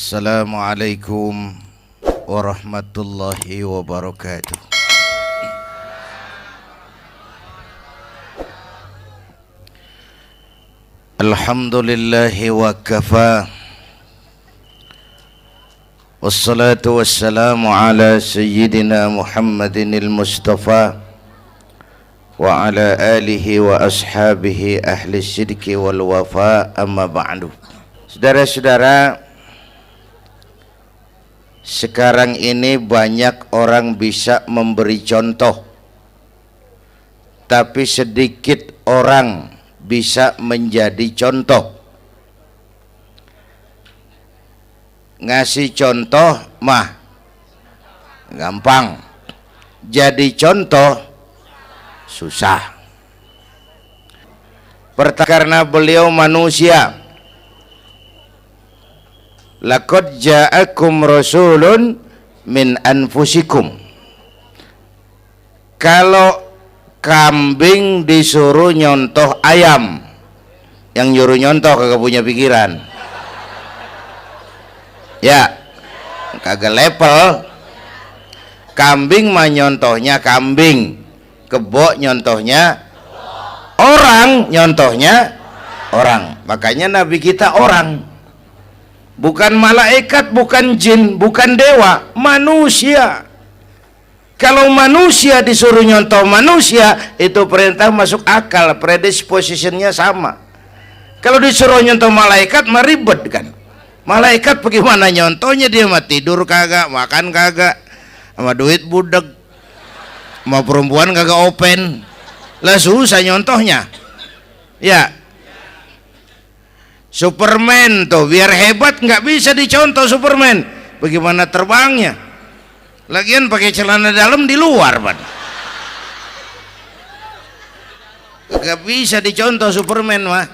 Assalamualaikum warahmatullahi wabarakatuh. Alhamdulillahi wa kafa. Wassalatu wassalamu ala sayyidina Muhammadinil Mustafa wa ala alihi wa ashabihi ahli sidqi wal wafa, amma ba'du. Saudara-saudara, sekarang ini banyak orang bisa memberi contoh, tapi sedikit orang bisa menjadi contoh. Ngasih contoh mah gampang, jadi contoh susah. Karena beliau manusia. Laqad ja'akum rasulun min anfusikum. Kalau kambing disuruh nyontoh ayam, yang nyuruh nyontoh kagak punya pikiran. Ya, kagak level. Kambing mah nyontohnya kambing, kebo nyontohnya orang, nyontohnya orang. Makanya Nabi kita orang, bukan malaikat, bukan jin, bukan dewa, manusia. Kalau manusia disuruh nyontoh manusia, itu perintah masuk akal, predispositionnya sama. Kalau disuruh nyontoh malaikat mah ribet kan. Malaikat bagaimana nyontohnya, dia mah tidur kagak, makan kagak, sama duit budeg, sama perempuan kagak open, lah susah nyontohnya. Ya, Superman tuh biar hebat nggak bisa dicontoh Superman, bagaimana terbangnya? Lagian pakai celana dalam di luar, Pak. Nggak bisa dicontoh Superman mah.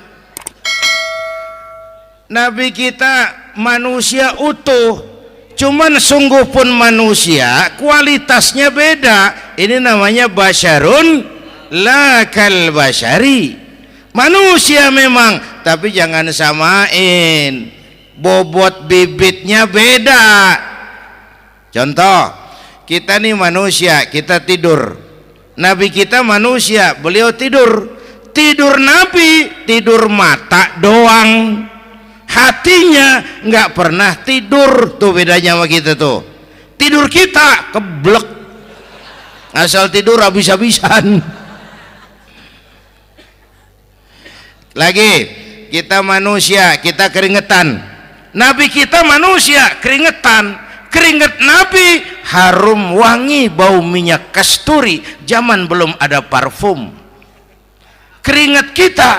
Nabi kita manusia utuh, cuman sungguh pun manusia, kualitasnya beda. Ini namanya basyarun la kal basyari. Manusia memang, tapi jangan samain, bobot bibitnya beda. Contoh, kita nih manusia, kita tidur. Nabi kita manusia, beliau tidur. Tidur Nabi, tidur mata doang, hatinya nggak pernah tidur. Tuh bedanya sama kita tuh. Tidur kita keblek, asal tidur habis-habisan. Lagi, kita manusia, kita keringetan. Nabi kita manusia, keringetan. Keringet Nabi harum wangi, bau minyak kasturi, zaman belum ada parfum. Keringet kita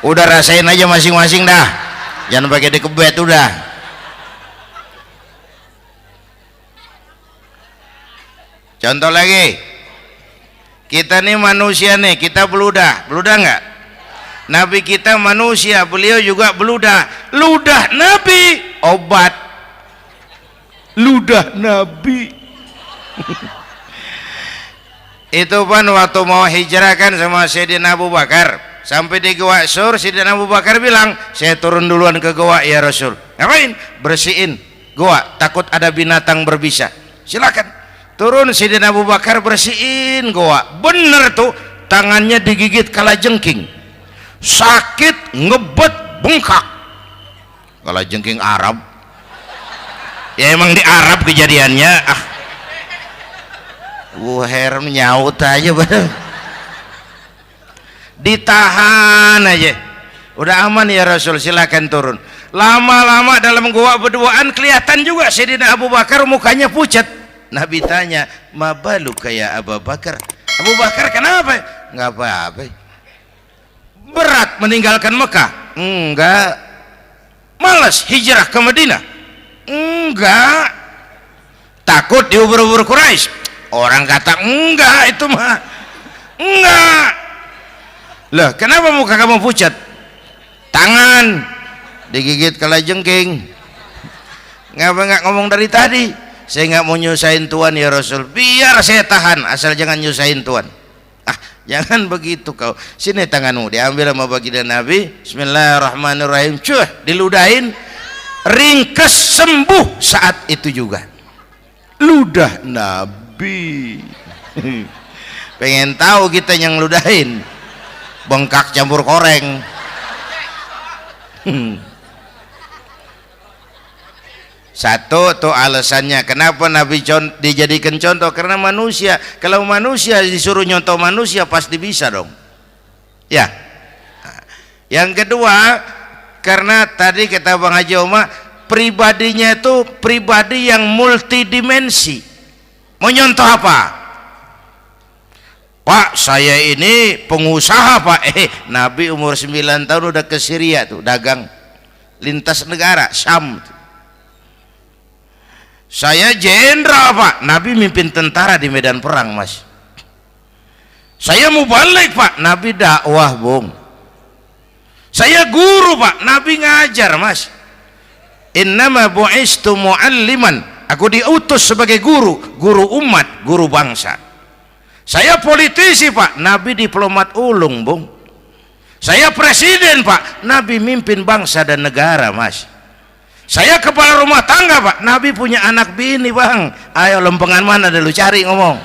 udah rasain aja masing-masing dah, jangan pakai dikebet udah. Contoh lagi, kita nih manusia nih, kita beludah nggak? Nabi kita manusia, beliau juga beludah. Ludah Nabi obat, ludah Nabi. Itu pun waktu mau hijrah kan sama Sayyidina Abu Bakar, sampai di Gua Sur, Sayyidina Abu Bakar bilang, saya turun duluan ke gua ya Rasul. Ngapain? Bersihin gua, takut ada binatang berbisa. Silakan. Turun Sayyidina Abu Bakar bersihin gua. Bener tuh, tangannya digigit kalajengking. Sakit, ngebet, bengkak. Kalajengking Arab. Ya emang di Arab kejadiannya. Herem nyaut aja bener. Ditahan aja. Udah aman ya Rasul, silakan turun. Lama-lama dalam gua berduaan kelihatan juga Sayyidina Abu Bakar mukanya pucat. Nabi tanya, "Mabalu kayak Abu Bakar?" Abu Bakar kenapa? Nggak apa-apa. Berat meninggalkan Mekah? Enggak. Malas hijrah ke Madinah? Enggak. Takut diubur-ubur Quraisy? Orang kata enggak, itu mah enggak. Loh, kenapa muka kamu pucat? Tangan digigit kalajengking. Ngapa nggak ngomong dari tadi? Saya nggak mau nyusahin Tuhan ya Rasul. Biar saya tahan, asal jangan nyusahin Tuhan. Jangan begitu kau. Sini tanganmu, diambil sama baginda Nabi. Bismillahirrahmanirrahim. Cuh, diludahin, ringkes, sembuh saat itu juga. Ludah Nabi. Pengen tahu kita yang ludahin, bengkak campur koreng. Satu tuh alasannya kenapa Nabi dijadikan contoh, karena manusia, kalau manusia disuruh nyontoh manusia pasti bisa dong ya. Yang kedua, karena tadi kata Bang Haji Oma, pribadinya itu pribadi yang multidimensi. Mau nyontoh apa? Pak, saya ini pengusaha Pak. Nabi umur 9 tahun udah ke Syria tuh, dagang lintas negara Syam tuh. Saya jenderal Pak, Nabi mimpin tentara di medan perang Mas. Saya mau balik Pak, Nabi dakwah Bung. Saya guru Pak, Nabi ngajar Mas. Innama bu'istu mu'alliman, aku diutus sebagai guru, guru umat, guru bangsa. Saya politisi Pak, Nabi diplomat ulung Bung. Saya presiden Pak, Nabi mimpin bangsa dan negara Mas. Saya kepala rumah tangga Pak, Nabi punya anak bini Bang. Ayo lempengan mana deh lu cari ngomong.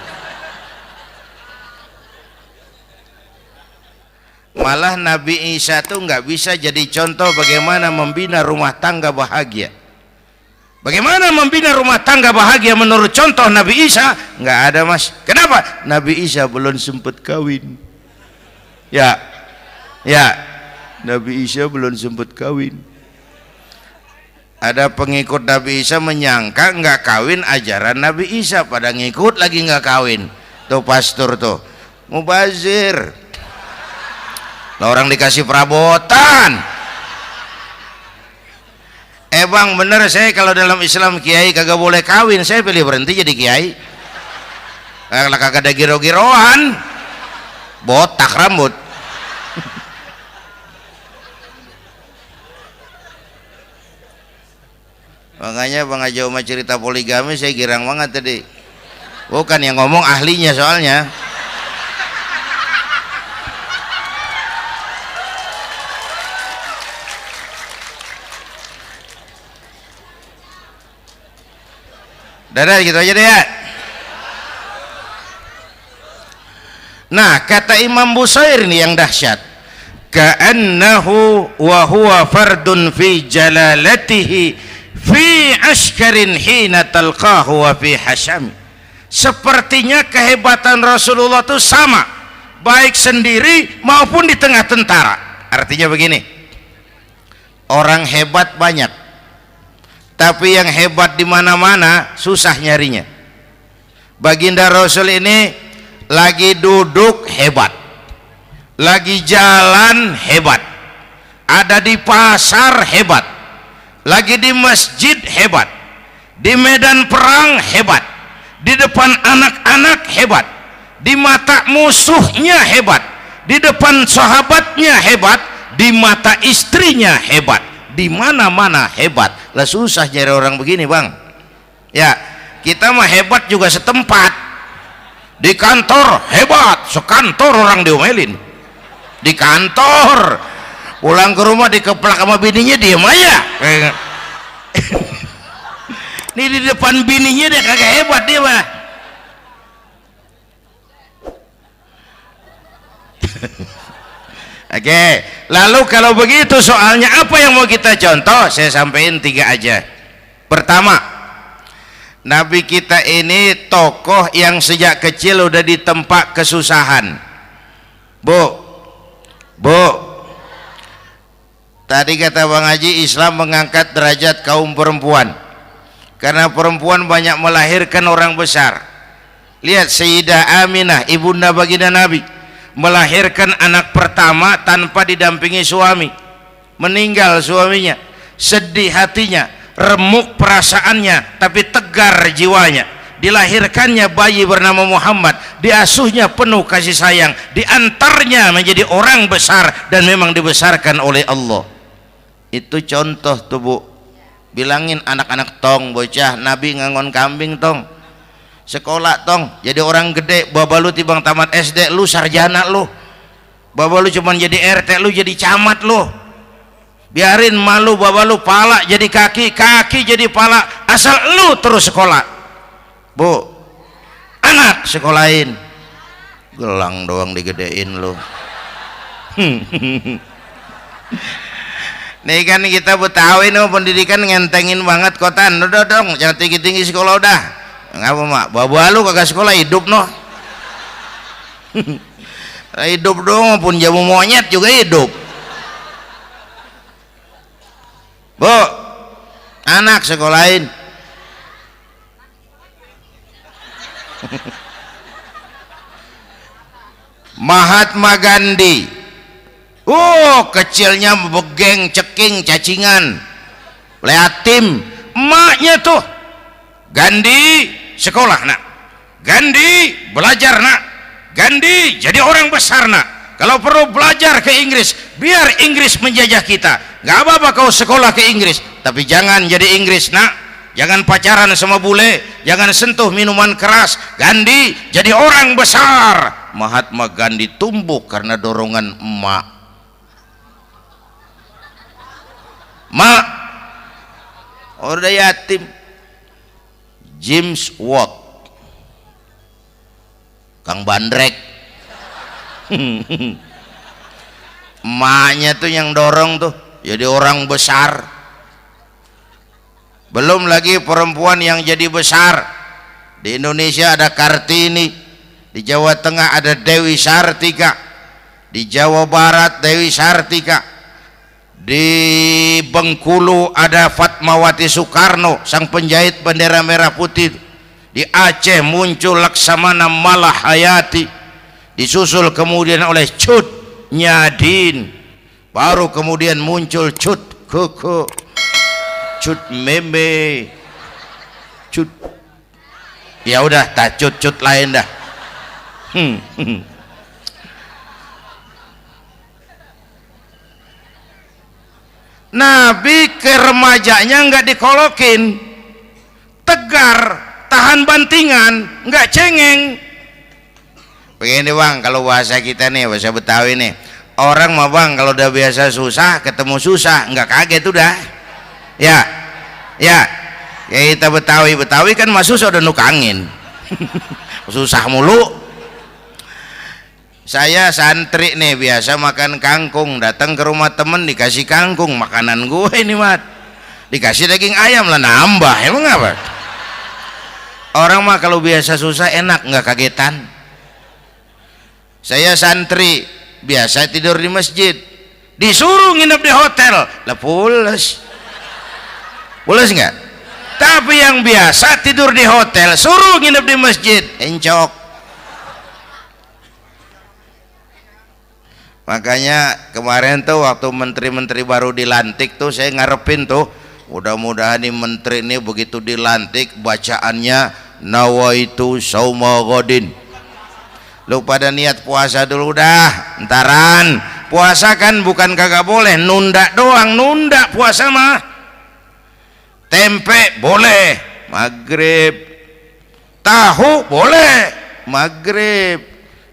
Malah Nabi Isa tuh nggak bisa jadi contoh bagaimana membina rumah tangga bahagia. Bagaimana membina rumah tangga bahagia menurut contoh Nabi Isa? Nggak ada Mas. Kenapa? Nabi Isa belum sempat kawin. Ya, Nabi Isa belum sempat kawin. Ada pengikut Nabi Isa menyangka nggak kawin ajaran Nabi Isa, pada ngikut lagi nggak kawin. Tuh pastor tuh mubazir, lah orang dikasih perabotan. Bang bener, saya kalau dalam Islam kiai kagak boleh kawin, saya pilih berhenti jadi kiai. Kalau kagak ada giro-giroan, botak rambut. Makanya Bang Haji Oma cerita poligami saya girang banget tadi. Bukan yang ngomong ahlinya soalnya. Dadah gitu aja deh ya. Nah, kata Imam Busair ini yang dahsyat. Ka'annahu wa huwa fardun fi jalalatihi fi askarin hina talqahu wa fi hasham. Sepertinya kehebatan Rasulullah itu sama, baik sendiri maupun di tengah tentara. Artinya begini, orang hebat banyak, tapi yang hebat di mana-mana susah nyarinya. Baginda Rasul ini lagi duduk hebat, lagi jalan hebat, ada di pasar hebat, lagi di masjid hebat, di medan perang hebat, di depan anak-anak hebat, di mata musuhnya hebat, di depan sahabatnya hebat, di mata istrinya hebat, di mana-mana hebat. Lah susah nyari orang begini Bang ya. Kita mah hebat juga setempat, di kantor hebat, sekantor orang diomelin di kantor, pulang ke rumah dikeplak sama bininya diem aja. Ini di depan bininya dia kagak hebat dia mah. Oke, lalu kalau begitu soalnya apa yang mau kita contoh? Saya sampaikan 3 aja. Pertama, Nabi kita ini tokoh yang sejak kecil udah ditempa kesusahan. Bu, tadi kata Bang Haji, Islam mengangkat derajat kaum perempuan karena perempuan banyak melahirkan orang besar. Lihat Sayyidah Aminah, ibunda baginda Nabi, melahirkan anak pertama tanpa didampingi suami. Meninggal suaminya, sedih hatinya, remuk perasaannya, tapi tegar jiwanya. Dilahirkannya bayi bernama Muhammad, diasuhnya penuh kasih sayang, diantarnya menjadi orang besar dan memang dibesarkan oleh Allah. Itu contoh tuh Bu. Bilangin anak-anak tong bocah, Nabi ngangon kambing tong. sekolah tong jadi orang gede, baba lu tibang tamat SD lu sarjana lu, baba lu cuman jadi RT lu jadi camat lu, biarin malu baba lu pala jadi kaki, kaki jadi pala, asal lu terus sekolah. Bu, anak sekolahin, gelang doang digedein lu. Nih kan kita Betawi nih pendidikan ngentengin banget kotaan, udah dong jangan tinggi-tinggi sekolah udah. Ngapa mak? Bawa lu kagak sekolah hidup noh. Hidup dong, pun jamu monyet juga hidup. Bu, anak sekolahin. Mahatma Gandhi, kecilnya begeng, ceking, cacingan, leatim, emaknya tuh Gandhi sekolah nak, Gandhi belajar nak, Gandhi jadi orang besar nak, kalau perlu belajar ke Inggris biar Inggris menjajah kita, nggak apa-apa kau sekolah ke Inggris tapi jangan jadi Inggris nak, jangan pacaran sama bule, jangan sentuh minuman keras. Gandhi jadi orang besar. Mahatma Gandhi tumbuh karena dorongan emak. Mak udah yatim. James Watt, Kang Bandrek, emaknya tuh yang dorong tuh jadi orang besar. Belum lagi perempuan yang jadi besar. Di Indonesia ada Kartini, di Jawa Tengah ada Dewi Sartika, di Jawa Barat Dewi Sartika, di Bengkulu ada Fatmawati Soekarno sang penjahit bendera merah putih, di Aceh muncul Laksamana Malahayati, disusul kemudian oleh Cut Nyadin, baru kemudian muncul Cut Koko, Cut Meme, Cut, ya udah tak cut lain dah. Nabi ke remajanya nggak dikolokin, tegar, tahan bantingan, nggak cengeng. Begini bang, kalau bahasa kita nih, bahasa Betawi nih, orang mah bang kalau udah biasa susah ketemu susah nggak kaget udah. Ya kita Betawi kan mah susah udah nukangin. Susah mulu. Saya santri nih biasa makan kangkung, datang ke rumah temen dikasih kangkung, makanan gue ini mat, dikasih daging ayam lah nambah, emang apa? Orang mah kalau biasa susah enak nggak kagetan. Saya santri biasa tidur di masjid, disuruh nginep di hotel lah pules nggak? Tapi yang biasa tidur di hotel suruh nginep di masjid encok. Makanya kemarin tuh waktu menteri-menteri baru dilantik tuh saya ngarepin tuh mudah-mudahan nih menteri ini begitu dilantik bacaannya nawaitu sauma ghadin. Lu pada niat puasa dulu dah, entaran. Puasa kan bukan kagak boleh, nunda doang, nunda puasa mah. Tempe boleh maghrib, tahu boleh maghrib,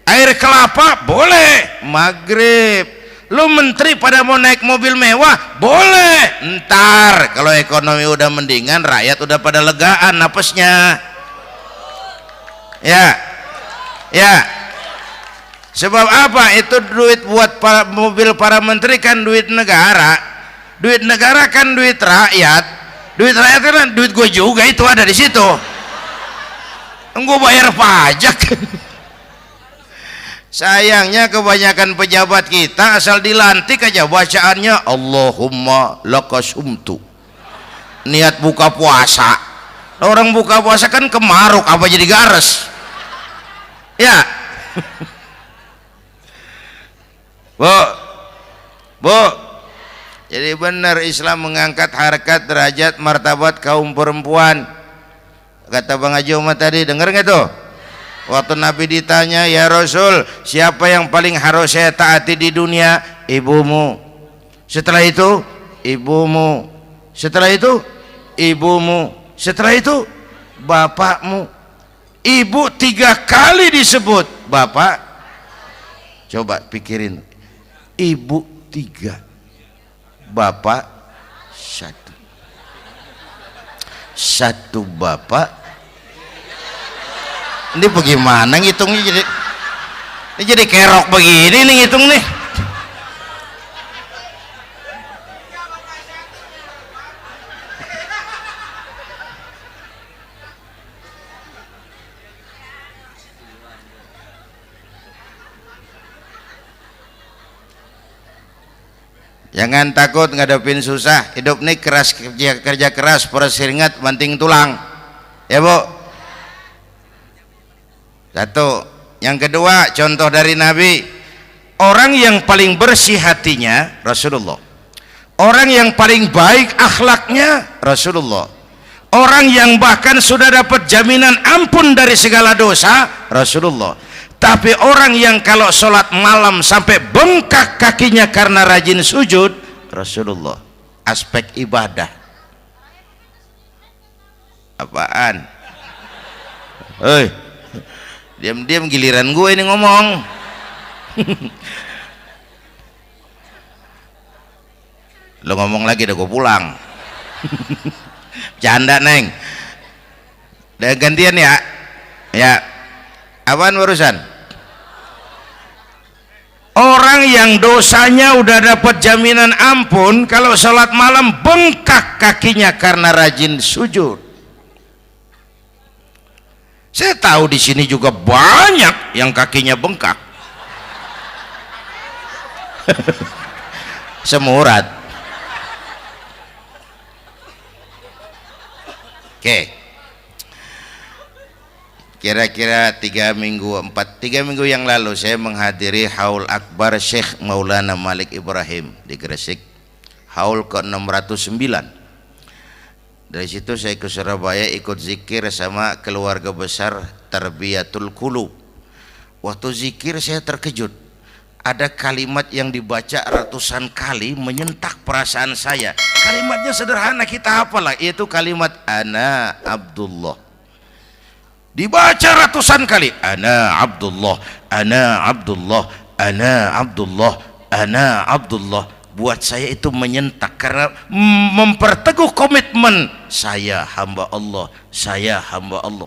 air kelapa boleh maghrib. Lu menteri pada mau naik mobil mewah boleh ntar kalau ekonomi udah mendingan, rakyat udah pada legaan napasnya. Ya sebab apa? Itu duit buat para mobil para menteri kan duit negara kan duit rakyat kan duit gue juga, itu ada di situ, gue bayar pajak. Sayangnya kebanyakan pejabat kita asal dilantik aja bacaannya Allahumma lakasumtu, niat buka puasa. Orang buka puasa kan kemaruk apa jadi gares ya. Bu, jadi benar Islam mengangkat harkat, derajat, martabat kaum perempuan. Kata Bang Haji Umar tadi, dengar nggak tuh? Waktu Nabi ditanya, ya Rasul, siapa yang paling harus saya taati di dunia? Ibumu. Setelah itu ibumu. Setelah itu ibumu. Setelah itu bapakmu. Ibu 3 kali disebut, bapak coba pikirin, ibu 3, bapak 1 bapak. Ini bagaimana ngitungnya, jadi kerok begini nih ngitung nih. Jangan takut ngadepin susah, hidup nih keras, kerja keras, perseringat banting tulang, ya Bu. Satu. Yang kedua, contoh dari Nabi, orang yang paling bersih hatinya Rasulullah, orang yang paling baik akhlaknya Rasulullah, orang yang bahkan sudah dapat jaminan ampun dari segala dosa Rasulullah. Tapi orang yang kalau sholat malam sampai bengkak kakinya karena rajin sujud Rasulullah. Aspek ibadah apaan? Hei, diam-diam giliran gue ini ngomong. Lo ngomong lagi udah gue pulang. Canda neng, udah gantian ya. Ya, apaan urusan? Orang yang dosanya udah dapat jaminan ampun, kalau sholat malam bengkak kakinya karena rajin sujud. Saya tahu di sini juga banyak yang kakinya bengkak. Semurat. Oke. Kira-kira 3 minggu yang lalu saya menghadiri haul akbar Syekh Maulana Malik Ibrahim di Gresik, haul ke-609. Dari situ saya ke Surabaya ikut zikir sama keluarga besar Tarbiyatul Qulub. Waktu zikir saya terkejut, ada kalimat yang dibaca ratusan kali menyentak perasaan saya. Kalimatnya sederhana, kita hafal lah, yaitu kalimat ana Abdullah. Dibaca ratusan kali, ana Abdullah, ana Abdullah, ana Abdullah, ana Abdullah. Buat saya itu menyentak karena memperteguh komitmen saya hamba Allah, saya hamba Allah.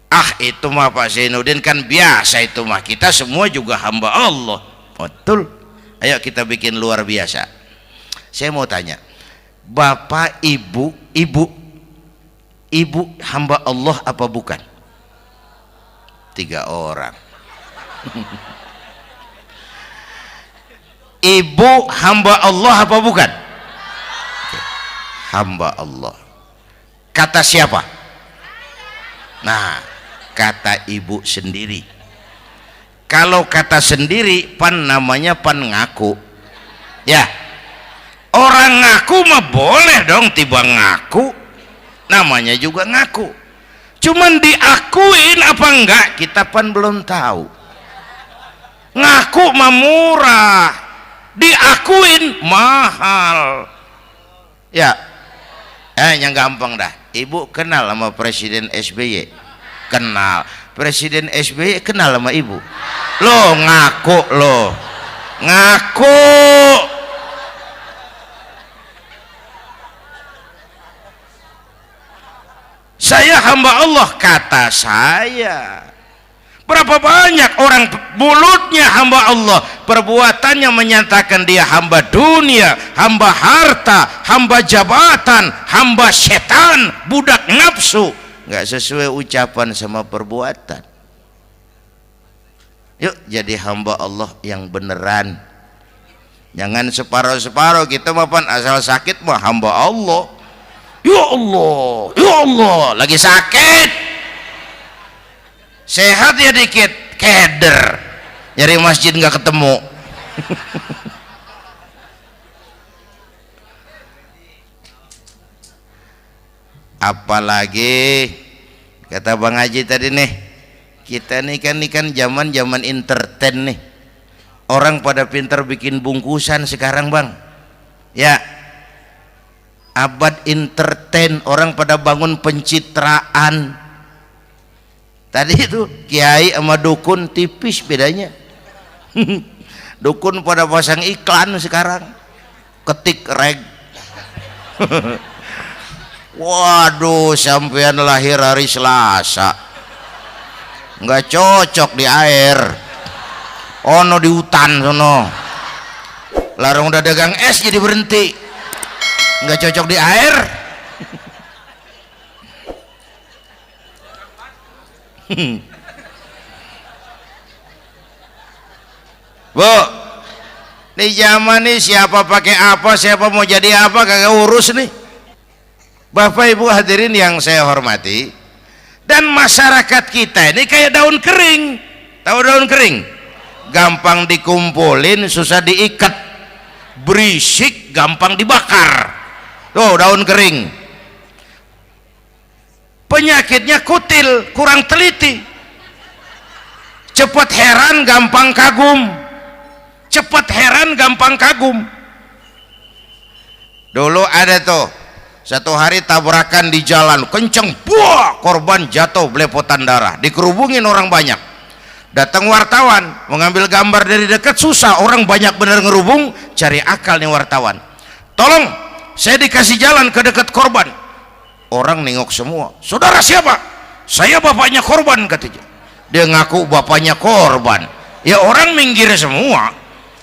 Ah, itu mah Pak Zainuddin kan biasa, itu mah kita semua juga hamba Allah. Betul. Ayo kita bikin luar biasa. Saya mau tanya, Bapak, Ibu hamba Allah apa bukan? 3 orang. Ibu hamba Allah apa bukan? Hamba Allah. Kata siapa? Nah, kata ibu sendiri. Kalau kata sendiri, pan namanya pan ngaku. Ya, orang ngaku mah boleh dong, tiba ngaku, namanya juga ngaku. Cuman diakuin apa enggak, kita pan belum tahu. Ngaku mah murah, diakuin mahal. Ya, yang gampang dah. Ibu kenal sama Presiden SBY? Kenal. Presiden SBY kenal sama ibu? Lo ngaku, lo ngaku. Saya hamba Allah, kata saya. Berapa banyak orang mulutnya hamba Allah, perbuatannya menyatakan dia hamba dunia, hamba harta, hamba jabatan, hamba setan, budak nafsu. Nggak sesuai ucapan sama perbuatan. Yuk jadi hamba Allah yang beneran. Jangan separuh-separuh, kita mapan asal sakit mah hamba Allah. Ya Allah, ya Allah, lagi sakit, sehat ya dikit, keder, nyari masjid nggak ketemu. Apalagi kata Bang Haji tadi nih, kita nih kan zaman entertain nih, orang pada pintar bikin bungkusan sekarang Bang, ya. Abad entertain, orang pada bangun pencitraan. Tadi itu kiai sama dukun tipis bedanya. Dukun pada pasang iklan sekarang, ketik reg. Waduh, sampean lahir hari Selasa, nggak cocok di air, ono di hutan sono. Larang udah dagang es jadi berhenti, nggak cocok di air. Bu, di zaman nih siapa pakai apa, siapa mau jadi apa kagak urus nih. Bapak Ibu hadirin yang saya hormati, dan masyarakat kita ini kayak daun kering. Tahu daun kering? Gampang dikumpulin, susah diikat, berisik, gampang dibakar. Tuh daun kering. Penyakitnya kutil, kurang teliti, cepat heran, gampang kagum. Cepat heran, gampang kagum. Dulu ada tuh satu hari tabrakan di jalan kenceng, buah, korban jatuh belepotan darah, dikerubungin orang banyak. Datang wartawan mengambil gambar dari dekat, susah, orang banyak bener ngerubung. Cari akal nih wartawan, tolong saya dikasih jalan ke dekat korban. Orang nengok semua, saudara siapa? Saya bapaknya korban, katanya. Dia ngaku bapaknya korban. Ya orang minggir semua,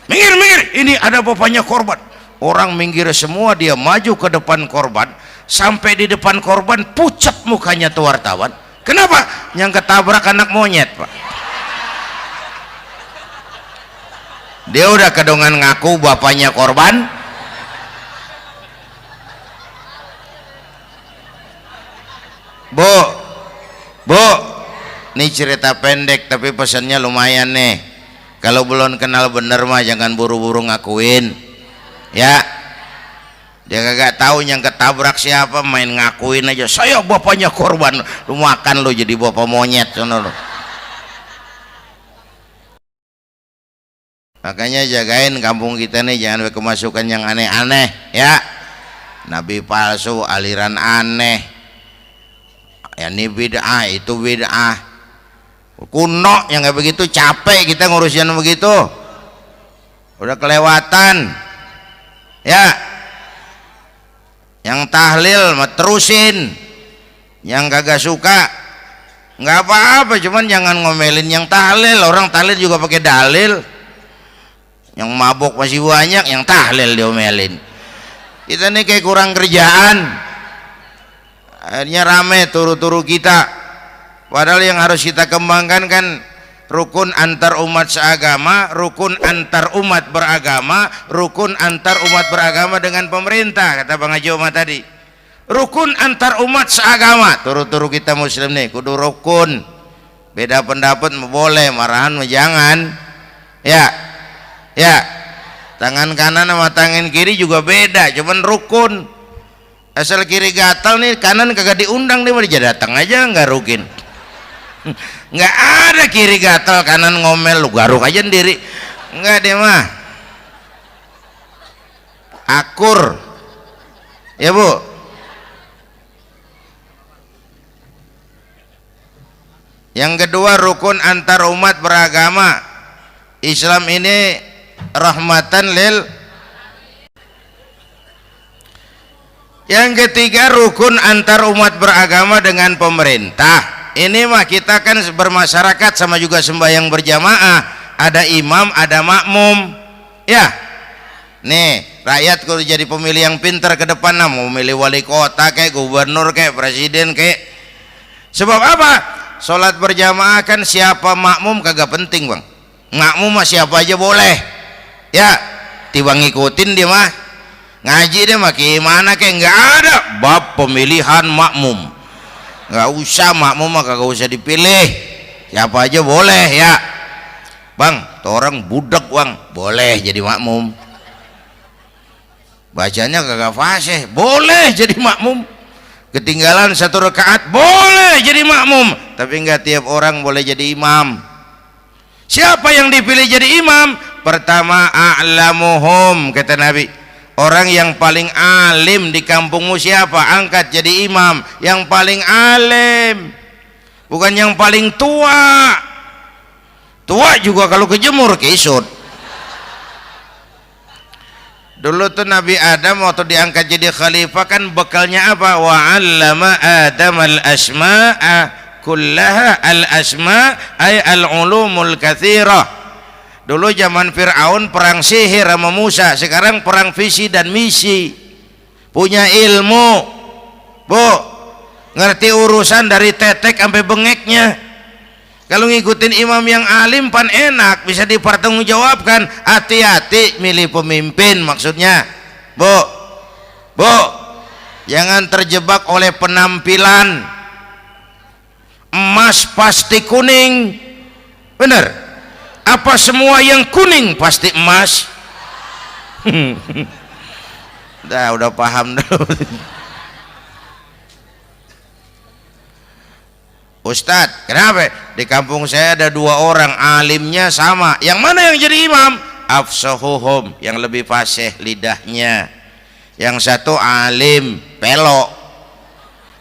minggir, ini ada bapaknya korban. Orang minggir semua, dia maju ke depan korban. Sampai di depan korban, pucat mukanya tuh wartawan. Kenapa? Yang ketabrak anak monyet, Pak. Dia udah kedongan ngaku bapaknya korban. Bu, ini cerita pendek tapi pesannya lumayan nih. Kalau belum kenal bener mah jangan buru-buru ngakuin, ya. Dia kagak tahu yang ketabrak siapa, main ngakuin aja, saya bapaknya korban. Lu makan lu jadi bapak monyet sono lu. Makanya jagain kampung kita nih, jangan kemasukan yang aneh-aneh, ya. Nabi palsu, aliran aneh, ya ini bid'ah, itu bid'ah kuno yang kayak begitu. Capek kita ngurusin begitu, udah kelewatan, ya. Yang tahlil mah terusin, yang kagak suka nggak apa-apa, cuman jangan ngomelin yang tahlil. Orang tahlil juga pakai dalil. Yang mabok masih banyak, yang tahlil diomelin. Kita nih kayak kurang kerjaan, akhirnya rame turu-turu kita. Padahal yang harus kita kembangkan kan rukun antar umat seagama, rukun antar umat beragama, rukun antar umat beragama dengan pemerintah, kata Bang Haji Omar tadi. Rukun antar umat seagama, turu-turu kita muslim nih kudu rukun. Beda pendapat boleh, marahan jangan, ya. Tangan kanan sama tangan kiri juga beda, cuman rukun. Asal kiri gatal nih, kanan kagak diundang, dia mah datang aja nggak rukin. Nggak ada kiri gatal kanan ngomel, lu garuk aja sendiri, nggak, dia mah akur, ya Bu. Yang kedua rukun antar umat beragama. Islam ini rahmatan lil. Yang ketiga rukun antar umat beragama dengan pemerintah. Ini mah kita kan bermasyarakat sama juga sembahyang berjamaah, ada imam ada makmum, ya. Nih rakyat kalau jadi pemilih yang pintar ke depan, nah, mau milih wali kota kayak gubernur kayak presiden kayak. Sebab apa? Sholat berjamaah kan siapa makmum kagak penting, Bang. Makmum mah siapa aja boleh, ya. Tiba ngikutin dia mah, ngaji dia mah gimana kayak nggak ada bab pemilihan makmum. Nggak usah, makmum mah kagak usah dipilih, siapa aja boleh, ya. Bang, tuh orang budak, Bang, boleh jadi makmum. Bacanya kagak fasih, boleh jadi makmum. Ketinggalan satu rakaat, boleh jadi makmum. Tapi nggak tiap orang boleh jadi imam. Siapa yang dipilih jadi imam? Pertama, a'lamuhum, kata Nabi. Orang yang paling alim di kampungmu siapa? Angkat jadi imam yang paling alim. bukan yang paling tua. Tua juga kalau kejemur kisut. Dulu tuh Nabi Adam waktu diangkat jadi khalifah kan bekalnya apa? Wa 'allama Adam al-asma'a kullaha. Al-asma' ay al-ulumul katsirah. Dulu zaman Fir'aun perang sihir sama Musa, sekarang perang visi dan misi. Punya ilmu, Bu, ngerti urusan dari tetek sampai bengeknya. Kalau ngikutin imam yang alim pan enak, bisa dipertanggungjawabkan. Hati-hati milih pemimpin maksudnya, Bu. Jangan terjebak oleh penampilan. Emas pasti kuning. Bener? Apa semua yang kuning pasti emas? Udah paham dulu. Ustadz, kenapa? Di kampung saya ada 2 orang alimnya sama. Yang mana yang jadi imam? Afsahuhum, yang lebih fasih lidahnya. Yang satu alim pelok,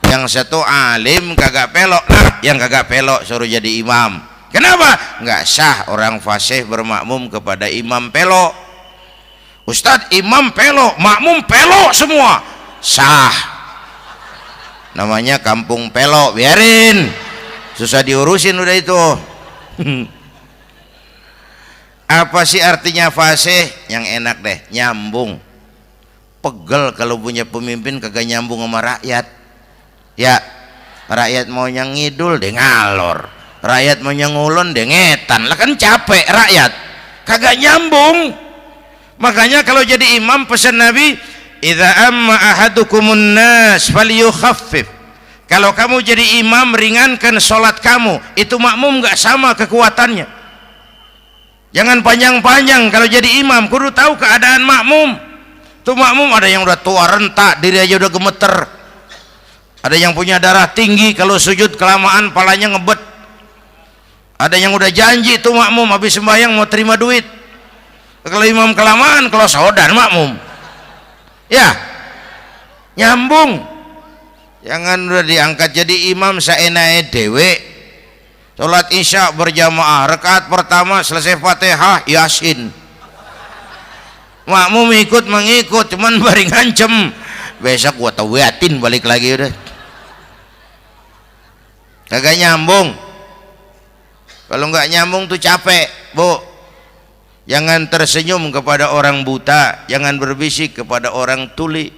yang satu alim kagak pelok. Nah, yang kagak pelok suruh jadi imam. Kenapa? Nggak sah orang fasih bermakmum kepada imam pelok. Ustadz, imam pelok, makmum pelok semua. Sah. Namanya kampung pelok, biarin. Susah diurusin udah itu. Apa sih artinya fasih? Yang enak deh, nyambung. Pegel kalau punya pemimpin kagak nyambung sama rakyat. Ya, rakyat mau yang ngidul deh ngalor, rakyat mau yang ngulon deh ngetan. Lah kan capek rakyat, kagak nyambung. Makanya kalau jadi imam pesan Nabi, idza amma ahadukumun nas falyukhaffif. Kalau kamu jadi imam, ringankan sholat kamu. Itu makmum nggak sama kekuatannya. Jangan panjang-panjang kalau jadi imam. Kudu tahu keadaan makmum. Tuh makmum ada yang udah tua rentak, diri aja udah gemeter. Ada yang punya darah tinggi, kalau sujud kelamaan palanya ngebet. Ada yang udah janji tuh makmum habis sembahyang mau terima duit. Kalau imam kelamaan, kalau saudan makmum. Ya, nyambung. Jangan udah diangkat jadi imam saenake dewe. Salat isya berjamaah, rakaat pertama selesai Fatihah Yasin. Makmum ikut mengikut, cuman bari ngancem. Besok gua tawiatin balik lagi udah. Kagak nyambung. Kalau nggak nyambung tuh capek, Bu. Jangan tersenyum kepada orang buta, jangan berbisik kepada orang tuli.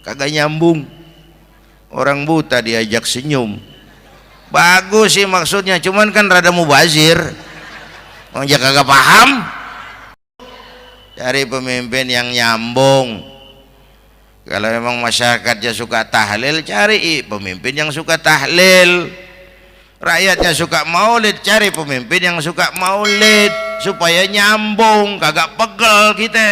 Kagak nyambung. Orang buta diajak senyum, bagus sih maksudnya, cuman kan rada mubazir. Orang kagak paham. Cari pemimpin yang nyambung. Kalau memang masyarakatnya suka tahlil, cari pemimpin yang suka tahlil. Rakyatnya suka maulid, cari pemimpin yang suka maulid, supaya nyambung, kagak pegel kita.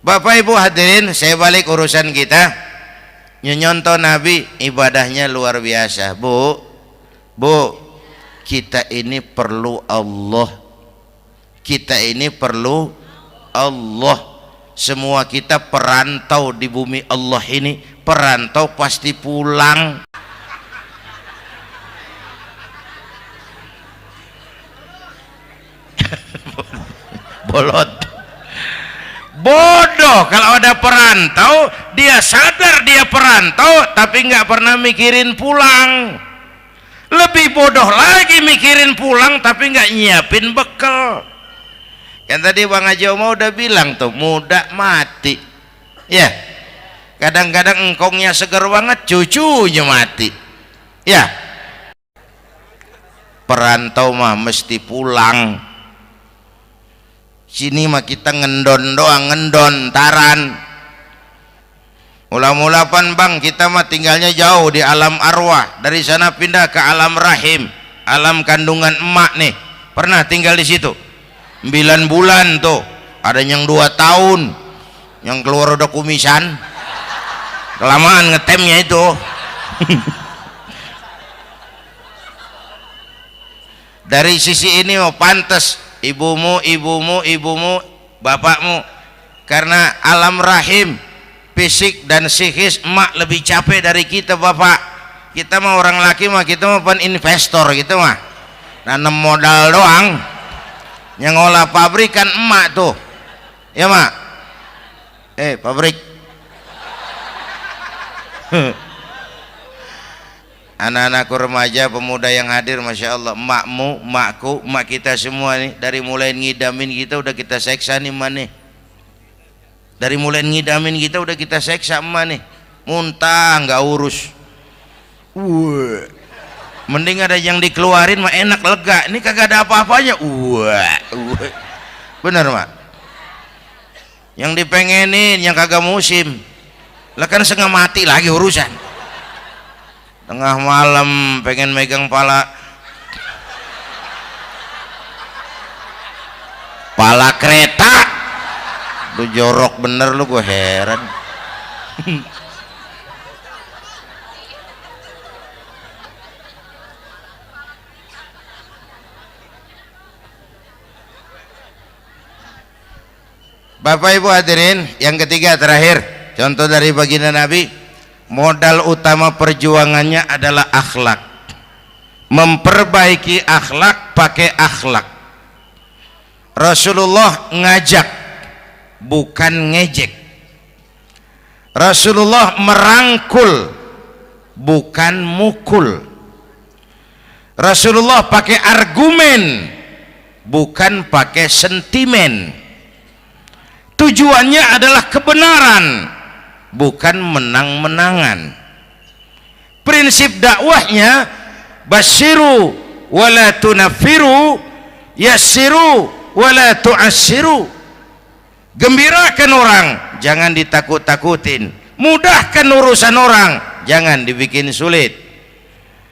Bapak Ibu hadirin, saya balik urusan kita. Nyontoh Nabi ibadahnya luar biasa. Bu, kita ini perlu Allah. Kita ini perlu Allah. Semua kita perantau di bumi Allah ini. Perantau pasti pulang. Bolot, bodoh kalau ada perantau, dia sadar dia perantau tapi nggak pernah mikirin pulang. Lebih bodoh lagi mikirin pulang tapi nggak nyiapin bekal. Yang tadi Bang Haji Omah udah bilang tuh, muda mati ya. Kadang-kadang engkongnya seger banget, cucunya mati ya. Perantau mah mesti pulang. Sini mah kita ngendon doang, ngendon taran. Mula-mula pan Bang, kita mah tinggalnya jauh di alam arwah. Dari sana pindah ke alam rahim, alam kandungan emak nih. Pernah tinggal di situ 9 bulan tuh. Ada yang 2 tahun, yang keluar udah kumisan. Kelamaan ngetemnya itu. Dari sisi ini mau pantas, ibumu, bapakmu karena alam rahim fisik dan psikis emak lebih capek dari kita bapak. Kita mah orang laki mah kita mah pen investor gitu mah nanam modal doang, yang ngolah pabrik kan emak tuh ya mak. Pabrik anak-anakku remaja pemuda yang hadir, masya Allah, emakmu, emakku, emak kita semua nih, dari mulai ngidamin kita udah kita seksa nih emak nih, dari mulai ngidamin kita udah kita seksa emak nih, muntah nggak urus. Mending ada yang dikeluarin mah enak, lega. Ini kagak ada apa-apanya. Bener mak, yang dipengenin yang kagak musim lah kan setengah mati lagi urusan. Tengah malam pengen megang pala kereta lu, jorok bener lu, gue heran. Bapak Ibu hadirin, yang ketiga terakhir, contoh dari baginda Nabi, modal utama perjuangannya adalah akhlak. Memperbaiki akhlak, pakai akhlak. Rasulullah ngajak, bukan ngejek. Rasulullah merangkul, bukan mukul. Rasulullah pakai argumen, bukan pakai sentimen. Tujuannya adalah kebenaran, bukan menang-menangan. Prinsip dakwahnya basyiru wala tunaffiru, yassiru wala tu'assiru. Gembirakan orang, jangan ditakut-takutin. Mudahkan urusan orang, jangan dibikin sulit.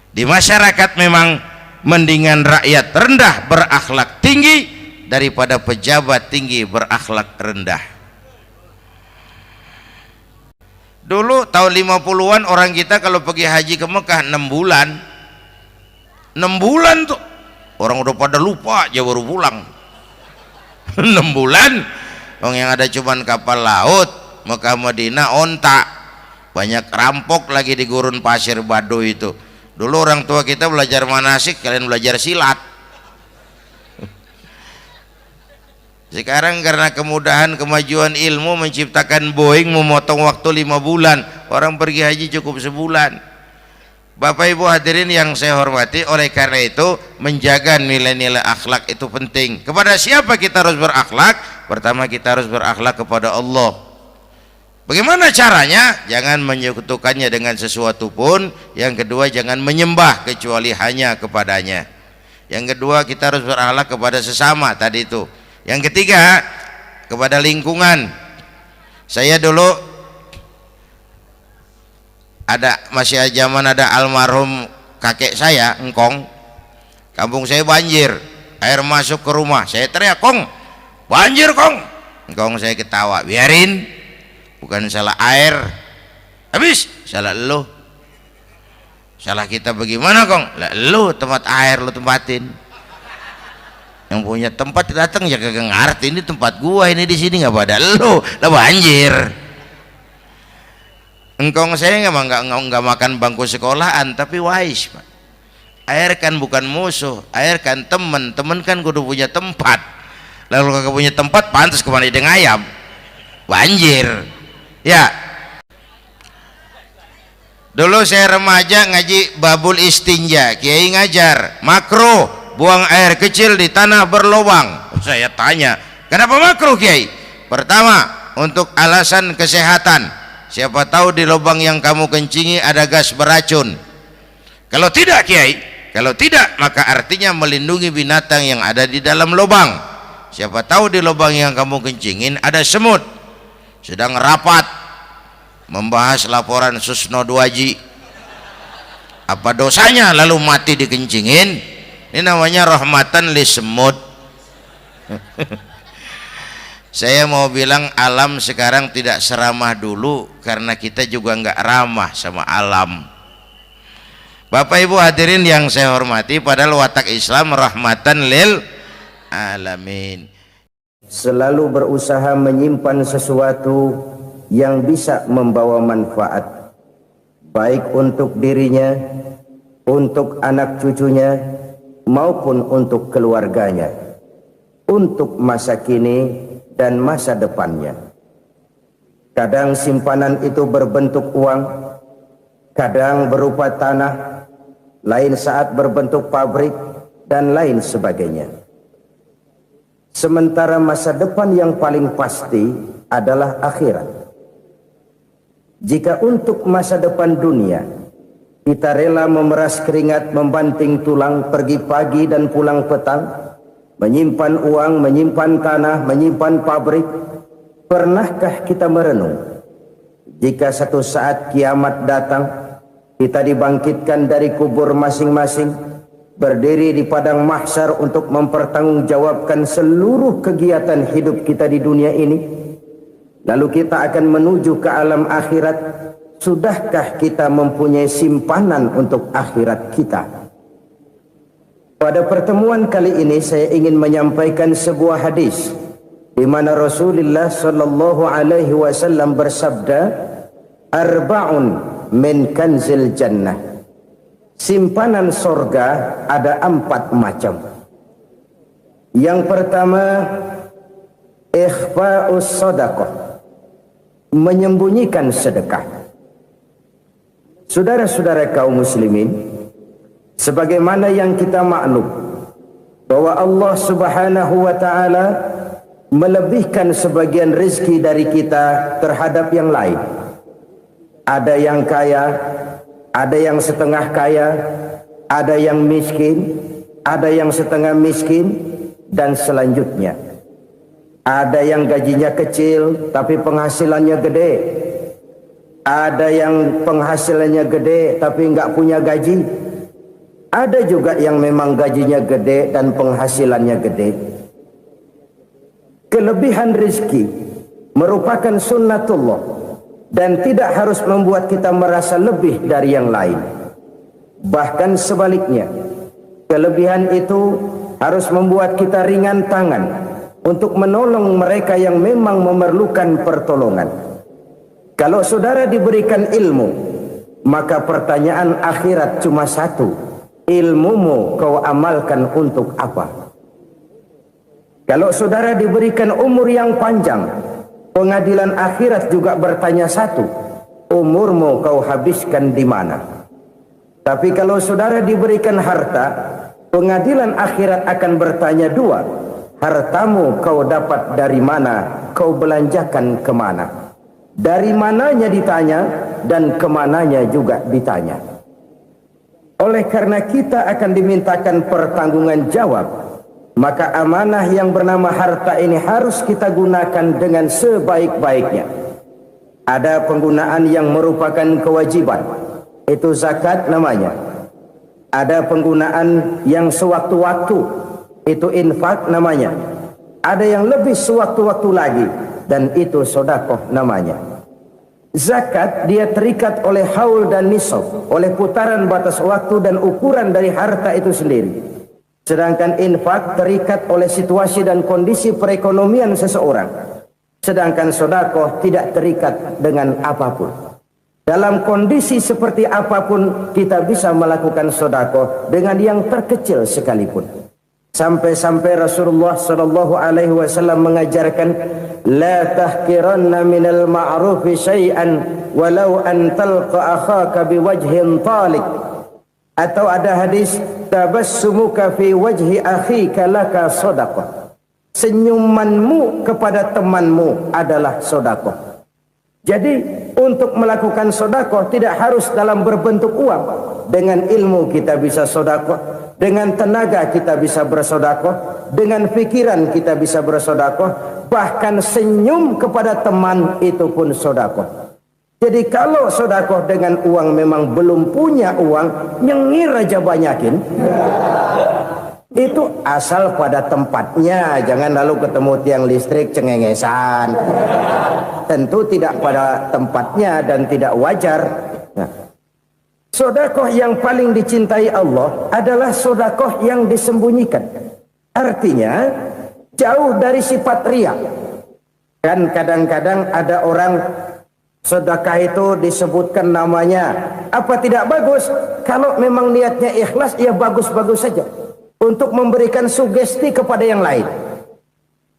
Di masyarakat memang mendingan rakyat rendah berakhlak tinggi daripada pejabat tinggi berakhlak rendah. Dulu tahun 50-an orang kita kalau pergi haji ke Mekah 6 bulan. 6 bulan tuh orang udah pada lupa aja baru pulang. 6 bulan orang yang ada cuman kapal laut, Mekah Madinah onta, banyak rampok lagi di gurun pasir Baduy itu. Dulu orang tua kita belajar manasik, kalian belajar silat. Sekarang karena kemudahan kemajuan ilmu menciptakan Boeing memotong waktu 5 bulan, orang pergi haji cukup sebulan. Bapak Ibu hadirin yang saya hormati, oleh karena itu menjaga nilai-nilai akhlak itu penting. Kepada siapa kita harus berakhlak? Pertama kita harus berakhlak kepada Allah. Bagaimana caranya? Jangan menyekutukannya dengan sesuatu pun. Yang kedua, jangan menyembah kecuali hanya kepadanya. Yang kedua, kita harus berakhlak kepada sesama tadi itu. Yang ketiga, kepada lingkungan. Saya dulu masih zaman ada almarhum kakek saya, engkong. Kampung saya banjir, air masuk ke rumah. Saya teriak, "Kong, banjir, Kong." Engkong saya ketawa, "Biarin, bukan salah air." Habis, salah lo. Salah kita bagaimana, Kong? Lah lo tempat air lo tempatin. Yang punya tempat datang ya kagak ngerti, ini tempat gua, ini di sini nggak pada lo, lah banjir. Engkong saya nggak makan bangku sekolahan, tapi wise Pak. Air kan bukan musuh, air kan temen kan kudu punya tempat. Lalu kagak punya tempat, pantas kemana dengan ayam, banjir. Ya, dulu saya remaja ngaji babul istinja, kiai ngajar makro buang air kecil di tanah berlubang. Saya tanya, kenapa makruh Kiai? Pertama, untuk alasan kesehatan. Siapa tahu di lubang yang kamu kencingi ada gas beracun. Kalau tidak Kiai, kalau tidak maka artinya melindungi binatang yang ada di dalam lubang. Siapa tahu di lubang yang kamu kencingin ada semut. Sedang rapat membahas laporan Susno 2Ji. Apa dosanya lalu mati dikencingin? Ini namanya rahmatan li semut. Saya mau bilang alam sekarang tidak seramah dulu karena kita juga nggak ramah sama alam. Bapak Ibu hadirin yang saya hormati, padahal watak Islam rahmatan lil alamin. selalu berusaha menyimpan sesuatu yang bisa membawa manfaat, baik untuk dirinya, untuk anak cucunya, maupun untuk keluarganya, untuk masa kini dan masa depannya. Kadang simpanan itu berbentuk uang, kadang berupa tanah, lain saat berbentuk pabrik, dan lain sebagainya. Sementara masa depan yang paling pasti adalah akhirat. Jika untuk masa depan dunia kita rela memeras keringat, membanting tulang, pergi pagi dan pulang petang, menyimpan uang, menyimpan tanah, menyimpan pabrik, pernahkah kita merenung jika satu saat kiamat datang, kita dibangkitkan dari kubur masing-masing, berdiri di padang mahsyar untuk mempertanggungjawabkan seluruh kegiatan hidup kita di dunia ini, lalu kita akan menuju ke alam akhirat. Sudahkah kita mempunyai simpanan untuk akhirat kita? Pada pertemuan kali ini saya ingin menyampaikan sebuah hadis di mana Rasulullah sallallahu alaihi wasallam bersabda, "Arba'un min kanzil jannah." Simpanan sorga ada 4 macam. Yang pertama, ikhfa'us sadaqah, menyembunyikan sedekah. Saudara-saudara kaum muslimin, sebagaimana yang kita maklum bahwa Allah Subhanahu wa taala melebihkan sebagian rezeki dari kita terhadap yang lain. Ada yang kaya, ada yang setengah kaya, ada yang miskin, ada yang setengah miskin, dan selanjutnya. Ada yang gajinya kecil tapi penghasilannya gede. Ada yang penghasilannya gede tapi nggak punya gaji. Ada juga yang memang gajinya gede dan penghasilannya gede. Kelebihan rezeki merupakan sunnatullah dan tidak harus membuat kita merasa lebih dari yang lain. Bahkan sebaliknya, kelebihan itu harus membuat kita ringan tangan untuk menolong mereka yang memang memerlukan pertolongan. Kalau saudara diberikan ilmu, maka pertanyaan akhirat cuma satu: ilmumu kau amalkan untuk apa? Kalau saudara diberikan umur yang panjang, pengadilan akhirat juga bertanya satu: umurmu kau habiskan di mana? Tapi kalau saudara diberikan harta, pengadilan akhirat akan bertanya 2: hartamu kau dapat dari mana? Kau belanjakan kemana? Dari mananya ditanya dan kemananya juga ditanya. Oleh karena kita akan dimintakan pertanggungan jawab, maka amanah yang bernama harta ini harus kita gunakan dengan sebaik-baiknya. Ada penggunaan yang merupakan kewajiban, itu zakat namanya. Ada penggunaan yang sewaktu-waktu, itu infak namanya. Ada yang lebih sewaktu-waktu lagi, dan itu sedekah namanya. Zakat dia terikat oleh haul dan nisab, oleh putaran batas waktu dan ukuran dari harta itu sendiri. Sedangkan infak terikat oleh situasi dan kondisi perekonomian seseorang. Sedangkan sedekah tidak terikat dengan apapun. Dalam kondisi seperti apapun kita bisa melakukan sedekah dengan yang terkecil sekalipun. Sampai-sampai Rasulullah sallallahu alaihi wasallam mengajarkan, la tahqiranna minal ma'rufi syai'an walau an talqa akhaka biwajhin talik. Atau ada hadis, tabassumuka fi wajhi akhika laka shadaqah. Senyumanmu kepada temanmu adalah sedekah. Jadi untuk melakukan sedekah tidak harus dalam berbentuk uang. Dengan ilmu kita bisa sedekah, dengan tenaga kita bisa bersedekah, dengan pikiran kita bisa bersedekah, bahkan senyum kepada teman itu pun sedekah. Jadi kalau sedekah dengan uang memang belum punya uang, nyengir aja banyakin. Itu asal pada tempatnya, jangan lalu ketemu tiang listrik cengengesan. Tentu tidak pada tempatnya dan tidak wajar. Nah, sedekah yang paling dicintai Allah adalah sedekah yang disembunyikan. Artinya, jauh dari sifat riya. Kan kadang-kadang ada orang sedekah itu disebutkan namanya, apa tidak bagus? Kalau memang niatnya ikhlas, ya bagus-bagus saja. Untuk memberikan sugesti kepada yang lain.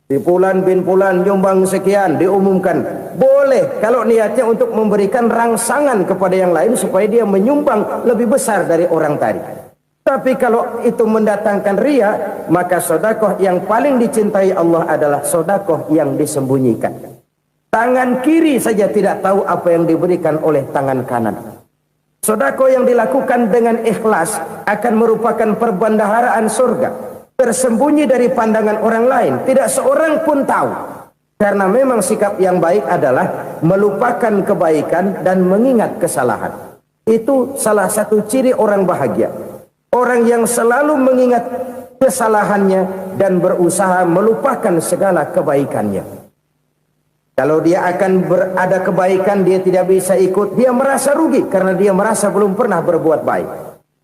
Di Fulan bin Fulan nyumbang sekian, diumumkan. Boleh kalau niatnya untuk memberikan rangsangan kepada yang lain supaya dia menyumbang lebih besar dari orang tadi. Tapi kalau itu mendatangkan riya, maka sedekah yang paling dicintai Allah adalah sedekah yang disembunyikan. Tangan kiri saja tidak tahu apa yang diberikan oleh tangan kanan. Sedekah yang dilakukan dengan ikhlas akan merupakan perbendaharaan surga, tersembunyi dari pandangan orang lain, tidak seorang pun tahu. Karena memang sikap yang baik adalah melupakan kebaikan dan mengingat kesalahan. Itu salah satu ciri orang bahagia. Orang yang selalu mengingat kesalahannya dan berusaha melupakan segala kebaikannya. Kalau dia akan berada kebaikan, dia tidak bisa ikut, dia merasa rugi karena dia merasa belum pernah berbuat baik.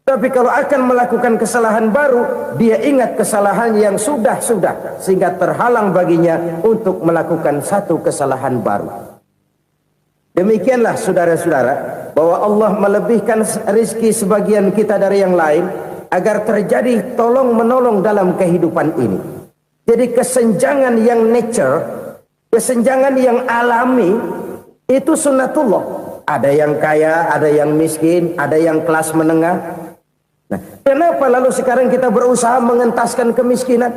Tapi kalau akan melakukan kesalahan baru, dia ingat kesalahan yang sudah-sudah, sehingga terhalang baginya untuk melakukan satu kesalahan baru. Demikianlah saudara-saudara, bahwa Allah melebihkan rizki sebagian kita dari yang lain, agar terjadi tolong-menolong dalam kehidupan ini. Jadi kesenjangan yang nature, kesenjangan yang alami, itu sunnatullah. Ada yang kaya, ada yang miskin, ada yang kelas menengah. Nah, kenapa lalu sekarang kita berusaha mengentaskan kemiskinan?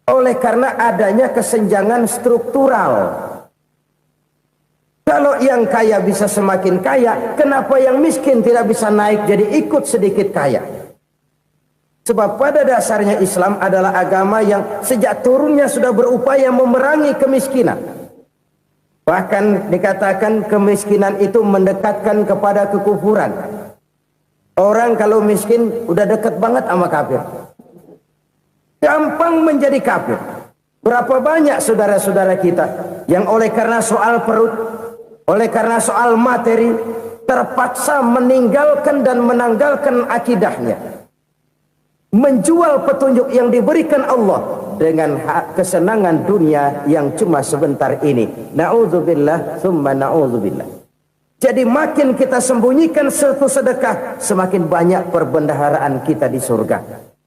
Oleh karena adanya kesenjangan struktural. Kalau yang kaya bisa semakin kaya, kenapa yang miskin tidak bisa naik jadi ikut sedikit kaya? Sebab pada dasarnya Islam adalah agama yang sejak turunnya sudah berupaya memerangi kemiskinan. Bahkan dikatakan kemiskinan itu mendekatkan kepada kekufuran. Orang kalau miskin udah dekat banget sama kafir. Gampang menjadi kafir. Berapa banyak saudara-saudara kita yang oleh karena soal perut, oleh karena soal materi, terpaksa meninggalkan dan menanggalkan akidahnya, menjual petunjuk yang diberikan Allah dengan kesenangan dunia yang cuma sebentar ini. Na'udzubillah thumma na'udzubillah. Jadi makin kita sembunyikan satu sedekah, semakin banyak perbendaharaan kita di surga.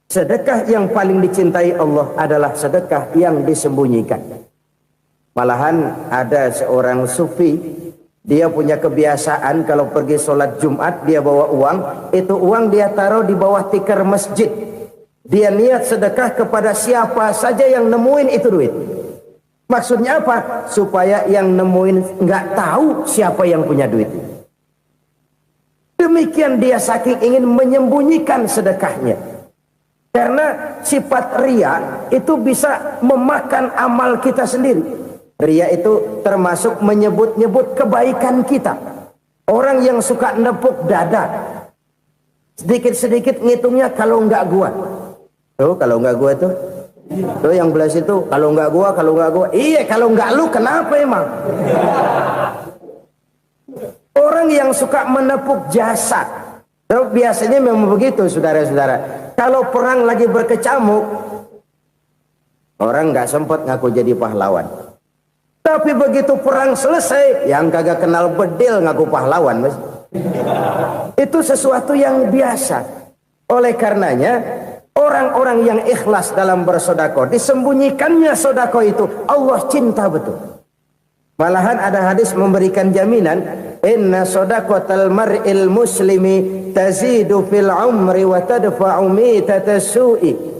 Sedekah yang paling dicintai Allah adalah sedekah yang disembunyikan. Malahan ada seorang sufi, dia punya kebiasaan kalau pergi sholat Jumat dia bawa uang, itu uang dia taruh di bawah tikar masjid. Dia niat sedekah kepada siapa saja yang nemuin itu duit. Maksudnya apa? Supaya yang nemuin nggak tahu siapa yang punya duit. Demikian dia saking ingin menyembunyikan sedekahnya. Karena sifat riya itu bisa memakan amal kita sendiri. Riya itu termasuk menyebut-nyebut kebaikan kita. Orang yang suka nepuk dada, sedikit-sedikit ngitungnya kalau nggak gua. Tuh kalau nggak gua tuh yang belas itu kalau nggak gua. Iya kalau nggak lu kenapa emang? Orang yang suka menepuk jasad, biasanya memang begitu saudara-saudara. Kalau perang lagi berkecamuk, orang nggak sempat ngaku jadi pahlawan. Tapi begitu perang selesai, yang kagak kenal bedil ngaku pahlawan, mas. Itu sesuatu yang biasa. Oleh karenanya, orang-orang yang ikhlas dalam bersedekah, disembunyikannya sedekah itu, Allah cinta betul. Malahan ada hadis memberikan jaminan, inna shadaqatal mar'il muslimi tazidu fil umri wa tadfa'u mitatas su'i.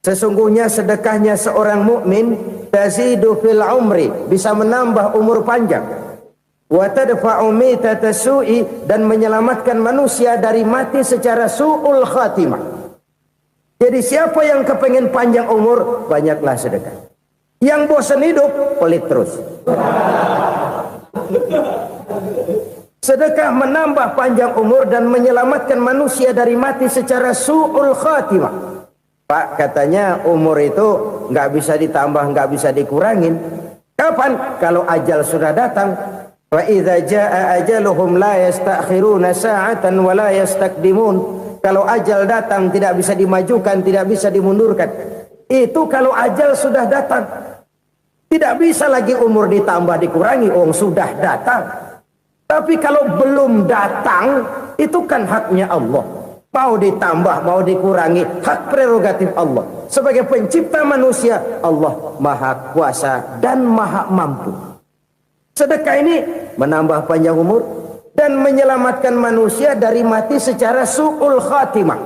Sesungguhnya sedekahnya seorang mukmin tazidu fil umri, bisa menambah umur panjang. Wa tadfa'u mitatas su'i, dan menyelamatkan manusia dari mati secara su'ul khatimah. Jadi siapa yang kepengen panjang umur, banyaklah sedekah. Yang bosan hidup, pelit terus. Sedekah menambah panjang umur dan menyelamatkan manusia dari mati secara su'ul khatimah. Pak, katanya umur itu nggak bisa ditambah, nggak bisa dikurangin. Kapan? Kalau ajal sudah datang. Wa idza jaa ajaluhum la yastakhiruna sa'atan wa la yastaqdimun. Kalau ajal datang tidak bisa dimajukan, tidak bisa dimundurkan. Itu kalau ajal sudah datang. Tidak bisa lagi umur ditambah dikurangi, sudah datang. Tapi kalau belum datang, itu kan haknya Allah. Mau ditambah, mau dikurangi, hak prerogatif Allah. Sebagai pencipta manusia, Allah maha kuasa dan maha mampu. Sedekah ini menambah panjang umur dan menyelamatkan manusia dari mati secara su'ul khatimah.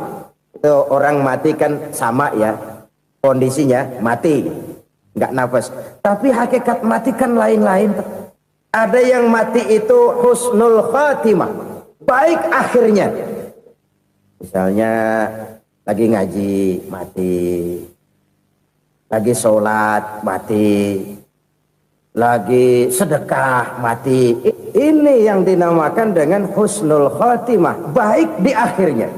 Itu orang mati kan sama ya, kondisinya mati, nggak nafas. Tapi hakikat mati kan lain-lain. Ada yang mati itu husnul khatimah, baik akhirnya. Misalnya lagi ngaji mati, lagi sholat mati, lagi sedekah mati. Ini yang dinamakan dengan husnul khatimah, baik di akhirnya.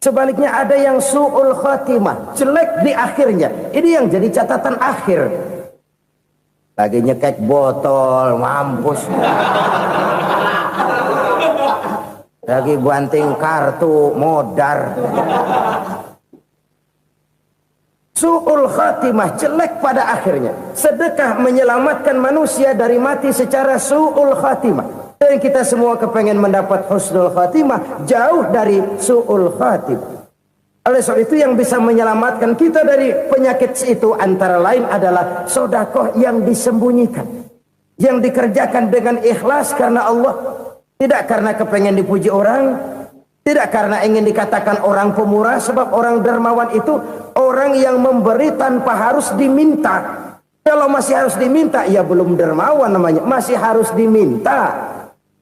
Sebaliknya ada yang su'ul khatimah, jelek di akhirnya. Ini yang jadi catatan akhir. Lagi nyekek botol, mampus. Lagi banting kartu, modar. Su'ul khatimah, jelek pada akhirnya. Sedekah menyelamatkan manusia dari mati secara su'ul khatimah. Dan kita semua kepengen mendapat husnul khatimah, jauh dari su'ul khatimah. Oleh sebab itu yang bisa menyelamatkan kita dari penyakit itu antara lain adalah sedekah yang disembunyikan, yang dikerjakan dengan ikhlas karena Allah, tidak karena kepengen dipuji orang, tidak karena ingin dikatakan orang pemurah. Sebab orang dermawan itu orang yang memberi tanpa harus diminta. Kalau masih harus diminta, ya belum dermawan namanya, masih harus diminta.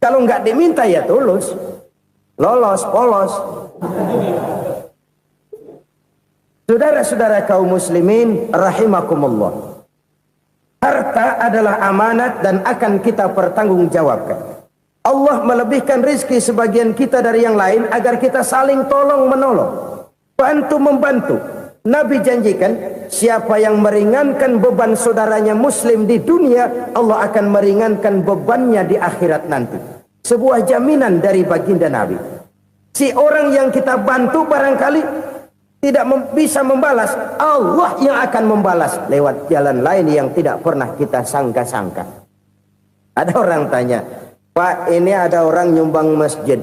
Kalau nggak diminta ya tulus, lolos, polos. Saudara-saudara kaum muslimin rahimakumullah. Harta adalah amanat dan akan kita pertanggungjawabkan. Allah melebihkan rizki sebagian kita dari yang lain agar kita saling tolong menolong, bantu membantu. Nabi janjikan siapa yang meringankan beban saudaranya muslim di dunia, Allah akan meringankan bebannya di akhirat nanti. Sebuah jaminan dari baginda Nabi. Si orang yang kita bantu barangkali tidak bisa membalas, Allah yang akan membalas lewat jalan lain yang tidak pernah kita sangka-sangka. Ada orang tanya, Pak, ini ada orang nyumbang masjid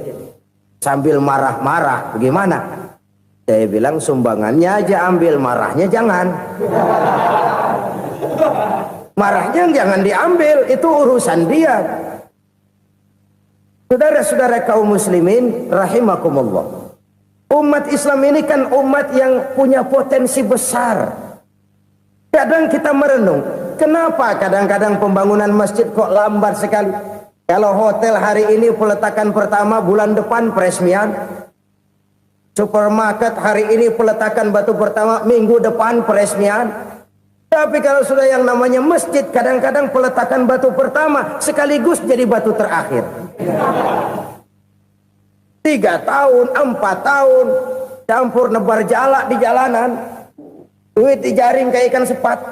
sambil marah-marah, bagaimana? Saya bilang sumbangannya aja ambil, marahnya jangan. Marahnya jangan diambil, itu urusan dia. Saudara-saudara kaum muslimin rahimakumullah. Umat Islam ini kan umat yang punya potensi besar. Kadang kita merenung, kenapa kadang-kadang pembangunan masjid kok lambat sekali? Kalau hotel hari ini peletakan pertama, bulan depan peresmian. Supermarket hari ini peletakan batu pertama, minggu depan peresmian. Tapi kalau sudah yang namanya masjid, kadang-kadang peletakan batu pertama sekaligus jadi batu terakhir. 3 tahun, 4 tahun, campur nebar jalak di jalanan, duit dijaring kayak ikan sepat.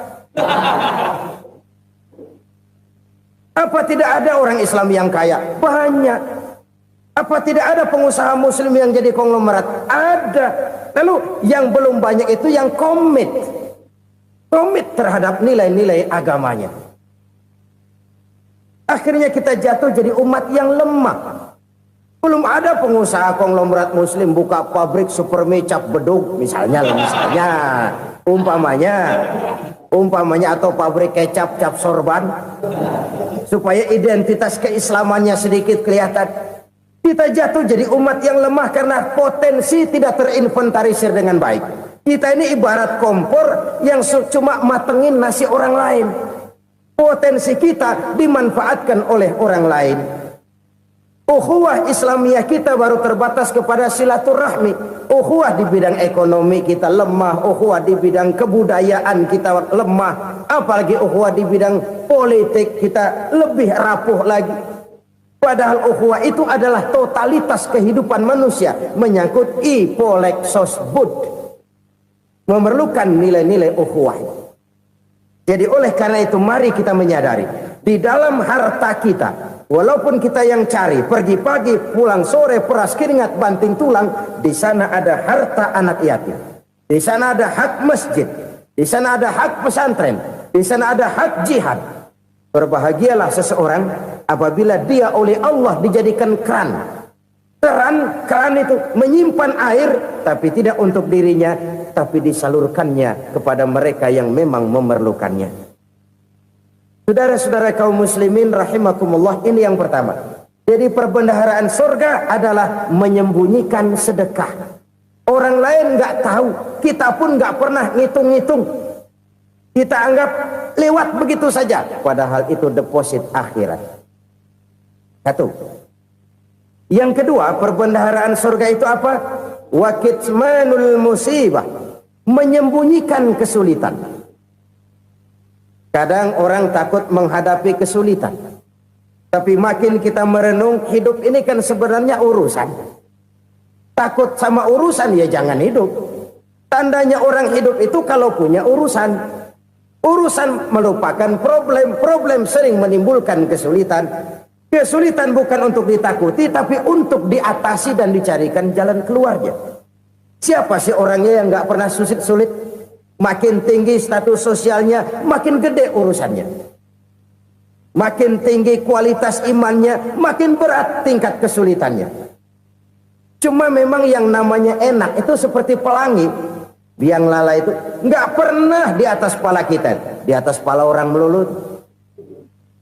Apa tidak ada orang Islam yang kaya? Banyak. Apa tidak ada pengusaha muslim yang jadi konglomerat? Ada. Lalu yang belum banyak itu yang komit terhadap nilai-nilai agamanya. Akhirnya kita jatuh jadi umat yang lemah. Belum ada pengusaha konglomerat muslim buka pabrik supermi cap bedug misalnya umpamanya atau pabrik kecap cap sorban supaya identitas keislamannya sedikit kelihatan. Kita jatuh jadi umat yang lemah karena potensi tidak terinventarisir dengan baik. Kita ini ibarat kompor yang cuma matengin nasi orang lain. Potensi kita dimanfaatkan oleh orang lain. Ukhuwah Islamiyah kita baru terbatas kepada silaturahmi. Ukhuwah di bidang ekonomi kita lemah, ukhuwah di bidang kebudayaan kita lemah, apalagi ukhuwah di bidang politik kita lebih rapuh lagi. Padahal ukhuwah itu adalah totalitas kehidupan manusia, menyangkut ipolek sosbud, memerlukan nilai-nilai ukhuwah. Jadi oleh karena itu mari kita menyadari di dalam harta kita, walaupun kita yang cari, pergi pagi, pulang sore, peras keringat, banting tulang, di sana ada harta anak yatim. Di sana ada hak masjid. di sana ada hak pesantren, di sana ada hak jihad. Berbahagialah seseorang apabila dia oleh Allah dijadikan keran. Keran itu menyimpan air, tapi tidak untuk dirinya, tapi disalurkannya kepada mereka yang memang memerlukannya. Saudara-saudara kaum muslimin rahimakumullah, ini yang pertama. Jadi perbendaharaan surga adalah menyembunyikan sedekah. Orang lain nggak tahu, kita pun nggak pernah ngitung-ngitung. Kita anggap lewat begitu saja, padahal itu deposit akhirat. Satu. Yang kedua, perbendaharaan surga itu apa? Wa kitmanul musibah, menyembunyikan kesulitan. Kadang orang takut menghadapi kesulitan. Tapi makin kita merenung, hidup ini kan sebenarnya urusan. Takut sama urusan, ya jangan hidup. Tandanya orang hidup itu kalau punya urusan. Urusan melupakan problem. Problem sering menimbulkan kesulitan. Kesulitan bukan untuk ditakuti, tapi untuk diatasi dan dicarikan jalan keluarnya. Siapa sih orangnya yang nggak pernah sulit-sulit? Makin tinggi status sosialnya, makin gede urusannya. Makin tinggi kualitas imannya, makin berat tingkat kesulitannya. Cuma memang yang namanya enak itu seperti pelangi. Biang lala itu nggak pernah di atas kepala kita, di atas kepala orang melulu.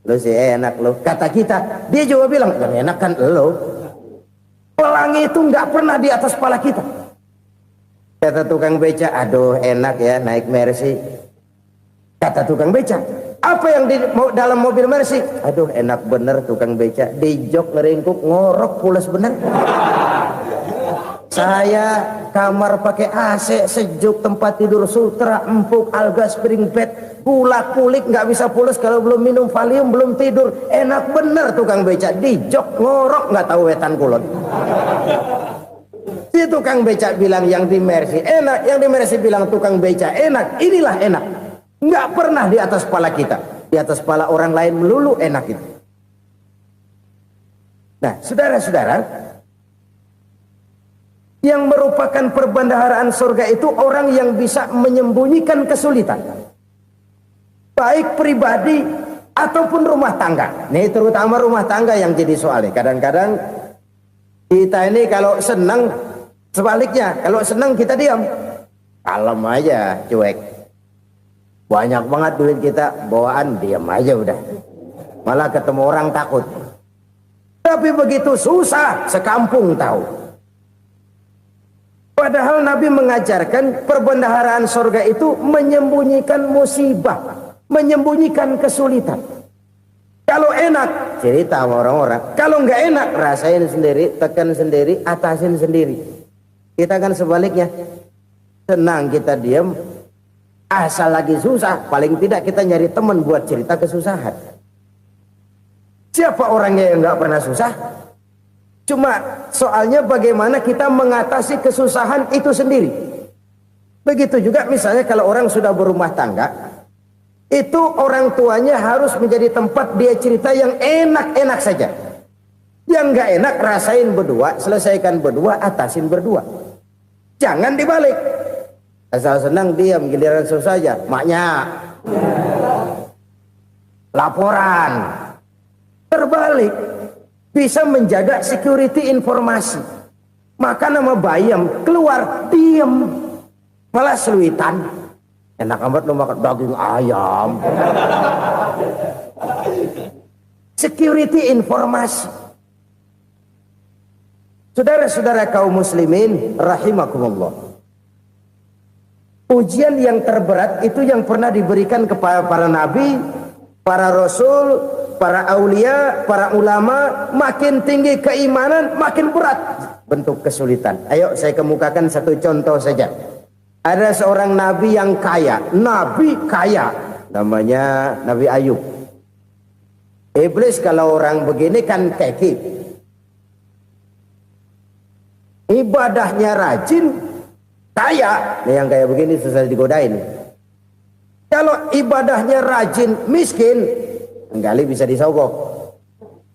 Lo sih enak lo, kata kita. Dia juga bilang, yang enak kan lo. Pelangi itu nggak pernah di atas kepala kita. Kata tukang beca, aduh enak ya naik Mercy. Kata tukang beca, apa yang di dalam mobil Mercy? Aduh enak bener tukang beca, di jok ngeringkuk ngorok pulas bener. Saya kamar pakai AC sejuk, tempat tidur sutra empuk, alga spring bed, gula kulik nggak bisa pulas kalau belum minum Valium, belum tidur. Enak bener tukang beca, di jok ngorok nggak tahu wetan kulon. Si tukang beca bilang yang di Mercy enak, yang di Mercy bilang tukang beca enak. Inilah enak. Nggak pernah di atas kepala kita, di atas kepala orang lain melulu enak itu. Nah, saudara-saudara, yang merupakan perbendaharaan surga itu orang yang bisa menyembunyikan kesulitan, baik pribadi ataupun rumah tangga. Nih terutama rumah tangga yang jadi soalnya. Kadang-kadang kita ini kalau senang, sebaliknya kalau senang kita diam, kalem aja, cuek. Banyak banget duit kita, bawaan diam aja udah. Malah ketemu orang takut. Tapi begitu susah, sekampung tahu. Padahal Nabi mengajarkan perbendaharaan surga itu menyembunyikan musibah, menyembunyikan kesulitan. Kalau enak, cerita sama orang-orang. Kalau nggak enak, rasain sendiri, tekan sendiri, atasin sendiri. Kita kan sebaliknya. Senang kita diam. Asal lagi susah, paling tidak kita nyari teman buat cerita kesusahan. Siapa orangnya yang nggak pernah susah? Cuma soalnya bagaimana kita mengatasi kesusahan itu sendiri. Begitu juga misalnya kalau orang sudah berumah tangga, itu orang tuanya harus menjadi tempat dia cerita yang enak-enak saja. Yang nggak enak rasain berdua, selesaikan berdua, atasin berdua. Jangan dibalik. Asal senang diam, giliran susah saja. Maknya laporan. Terbalik. Bisa menjaga security informasi. Maka nama bayam keluar diam. Malah seluitan. Enak amat lo makan daging ayam. Security informasi. Saudara-saudara kaum muslimin rahimakumullah. Ujian yang terberat itu yang pernah diberikan kepada para nabi, para rasul, para aulia, para ulama. Makin tinggi keimanan, makin berat bentuk kesulitan. Ayo saya kemukakan satu contoh saja. Ada seorang nabi yang kaya, nabi kaya, namanya Nabi Ayub. Iblis kalau orang begini kan keki, ibadahnya rajin, kaya. Nih yang kayak begini susah digodain. Kalau ibadahnya rajin, miskin, kali bisa disogok.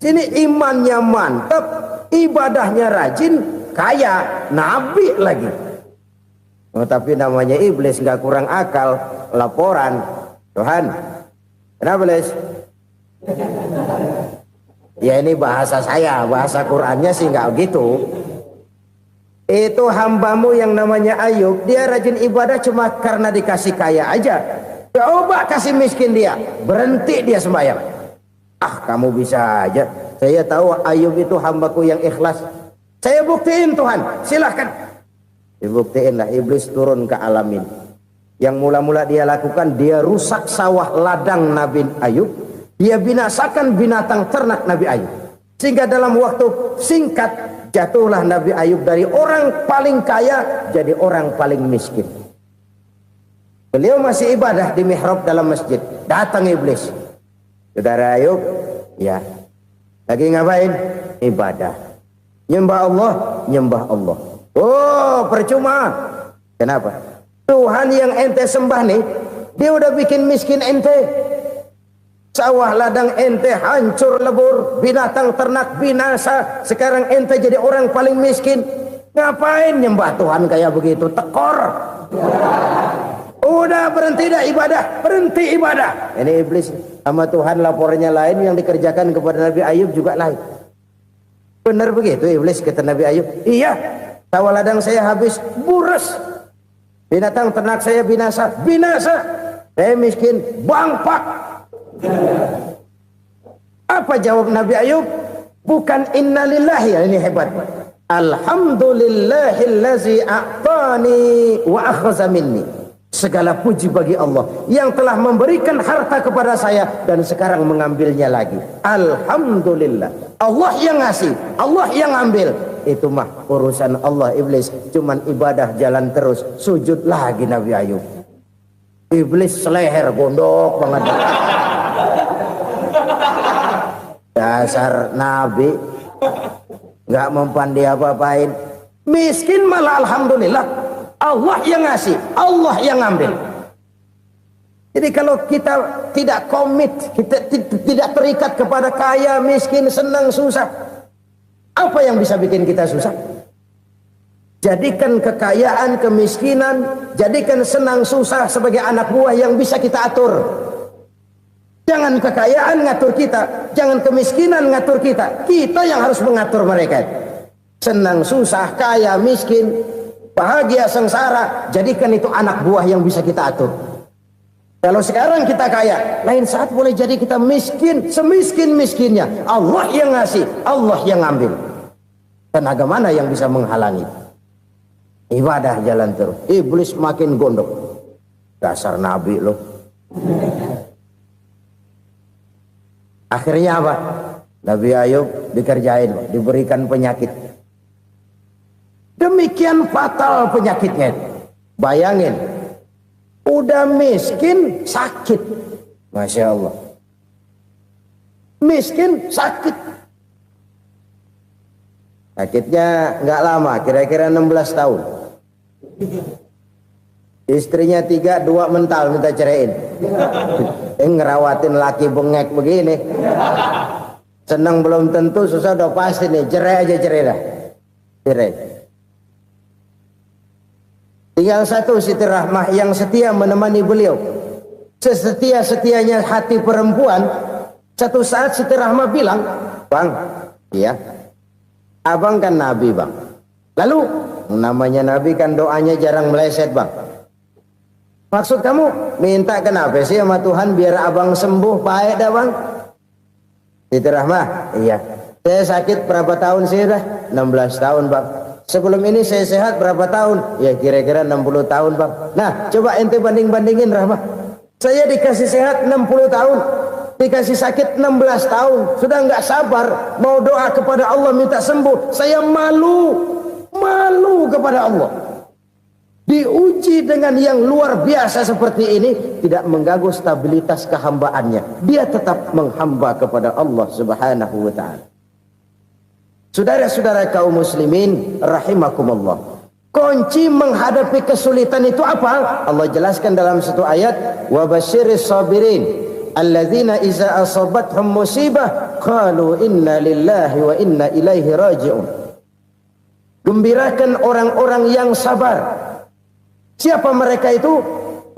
Sini imannya mantap, ibadahnya rajin, kaya, nabi lagi. Oh, tapi namanya iblis nggak kurang akal. Laporan, Tuhan, kenapa iblis? Ya ini bahasa saya, bahasa Qurannya sih nggak gitu. Itu hambamu yang namanya Ayub, dia rajin ibadah cuma karena dikasih kaya aja. Coba kasih miskin dia, berhenti dia sembahyang. Ah, kamu bisa aja. Saya tahu Ayub itu hambaku yang ikhlas. Saya buktiin Tuhan, silahkan. Dibuktiinlah, iblis turun ke alam ini. Yang mula-mula dia lakukan, dia rusak sawah ladang Nabi Ayub. Dia binasakan binatang ternak Nabi Ayub. Sehingga dalam waktu singkat, jatuhlah Nabi Ayub dari orang paling kaya jadi orang paling miskin. Beliau masih ibadah di mihrab dalam masjid. Datang iblis. Saudara Ayub, ya, lagi ngapain? Ibadah. Nyembah Allah, nyembah Allah. Oh, percuma. Kenapa? Tuhan yang ente sembah nih, dia udah bikin miskin ente. Sawah ladang ente hancur lebur, binatang ternak binasa. Sekarang ente jadi orang paling miskin. Ngapain nyembah Tuhan kayak begitu? Tekor. Udah berhenti dah ibadah, berhenti ibadah. Ini iblis sama Tuhan laporannya lain, yang dikerjakan kepada Nabi Ayub juga lain. Benar begitu iblis kata Nabi Ayub? Iya. Sawah ladang saya habis, buras. Binatang ternak saya binasa, binasa. Saya miskin, bangpak. Apa jawab Nabi Ayub? Bukan innalillahi, ini hebat. Alhamdulillahillazi a'tani wa akhza minni. Segala puji bagi Allah yang telah memberikan harta kepada saya dan sekarang mengambilnya lagi. Alhamdulillah. Allah yang ngasih, Allah yang ambil. Itu mah urusan Allah. Iblis cuman ibadah jalan terus, sujud lagi Nabi Ayub. Iblis seleher gondok banget. Dasar Nabi nggak mempan dia apa-apain. Miskin malah alhamdulillah. Allah yang ngasih, Allah yang ambil. Jadi kalau kita tidak komit, kita tidak terikat kepada kaya, miskin, senang, susah, apa yang bisa bikin kita susah? Jadikan kekayaan, kemiskinan, jadikan senang, susah sebagai anak buah yang bisa kita atur. Jangan kekayaan ngatur kita, jangan kemiskinan ngatur kita. Kita yang harus mengatur mereka. Senang, susah, kaya, miskin, bahagia, sengsara, jadikan itu anak buah yang bisa kita atur. Kalau sekarang kita kaya, lain saat boleh jadi kita miskin, semiskin-miskinnya. Allah yang ngasih, Allah yang ambil. Tenaga mana yang bisa menghalangi? Ibadah jalan terus. Iblis makin gondok. Dasar Nabi loh. Akhirnya apa? Nabi Ayub dikerjain, diberikan penyakit. Demikian fatal penyakitnya. Bayangin, udah miskin sakit. Masya Allah. Miskin sakit. Sakitnya nggak lama, kira-kira 16 tahun. Istrinya 3, 2 mental minta ceraiin. Ngerawatin laki bengek begini. Senang belum tentu, susah udah pasti nih. Cerai aja, cerai dah. Cerai. Tinggal satu Siti Rahmah yang setia menemani beliau. Sesetia-setianya hati perempuan. Satu saat Siti Rahmah bilang, "Bang, iya, abang kan Nabi bang. Lalu namanya Nabi kan doanya jarang meleset bang. Maksud kamu minta kenapa sih sama Tuhan biar abang sembuh baik dah bang?" Siti Rahmah, iya. Saya sakit berapa tahun sih dah? 16 tahun bang. Sebelum ini saya sehat berapa tahun? Ya kira-kira 60 tahun bang. Nah coba ente banding-bandingin Rahmah. Saya dikasih sehat 60 tahun. Dikasih sakit 16 tahun. Sudah nggak sabar. Mau doa kepada Allah minta sembuh. Saya malu. Malu kepada Allah. Diuji dengan yang luar biasa seperti ini. Tidak mengganggu stabilitas kehambaannya. Dia tetap menghamba kepada Allah subhanahu wa ta'ala. Saudara-saudara kaum muslimin rahimakumullah. Kunci menghadapi kesulitan itu apa? Allah jelaskan dalam satu ayat, wa basyiris sabirin alladzina iza asabathum musibah qalu inna lillahi wa inna ilaihi raji'un. Gembirakan orang-orang yang sabar Siapa mereka itu?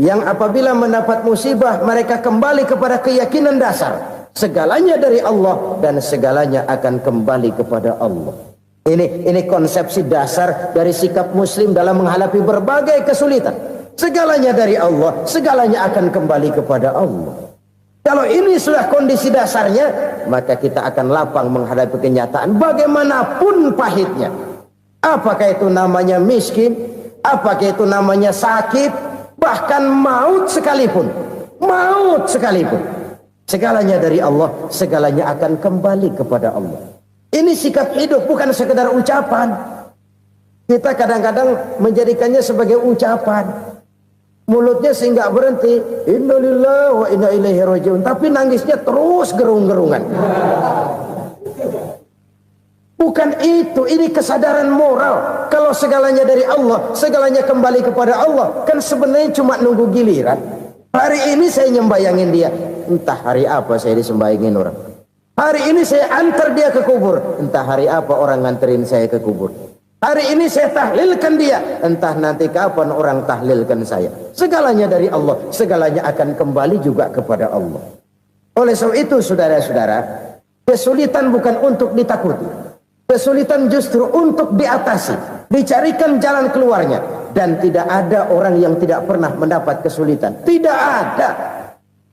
Yang apabila mendapat musibah mereka kembali kepada keyakinan dasar, segalanya dari Allah dan segalanya akan kembali kepada Allah. Ini konsepsi dasar dari sikap muslim dalam menghadapi berbagai kesulitan. Segalanya dari Allah, segalanya akan kembali kepada Allah. Kalau ini sudah kondisi dasarnya, maka kita akan lapang menghadapi kenyataan bagaimanapun pahitnya. Apakah itu namanya miskin, apakah itu namanya sakit, bahkan maut sekalipun. Maut sekalipun. Segalanya dari Allah, segalanya akan kembali kepada Allah. Ini sikap hidup, bukan sekedar ucapan. Kita kadang-kadang menjadikannya sebagai ucapan. Mulutnya sehingga berhenti, innalillahi wa inna ilaihi rajiun, tapi nangisnya terus gerung-gerungan. Bukan itu, ini kesadaran moral. Kalau segalanya dari Allah, segalanya kembali kepada Allah, kan sebenarnya cuma nunggu giliran. Hari ini saya nyembayangin dia, entah hari apa saya disembayangin orang. Hari ini saya antar dia ke kubur, entah hari apa orang nganterin saya ke kubur. Hari ini saya tahlilkan dia, entah nanti kapan orang tahlilkan saya. Segalanya dari Allah, segalanya akan kembali juga kepada Allah. Oleh sebab itu saudara-saudara, kesulitan bukan untuk ditakuti. Kesulitan justru untuk diatasi, dicarikan jalan keluarnya. Dan tidak ada orang yang tidak pernah mendapat kesulitan. Tidak ada.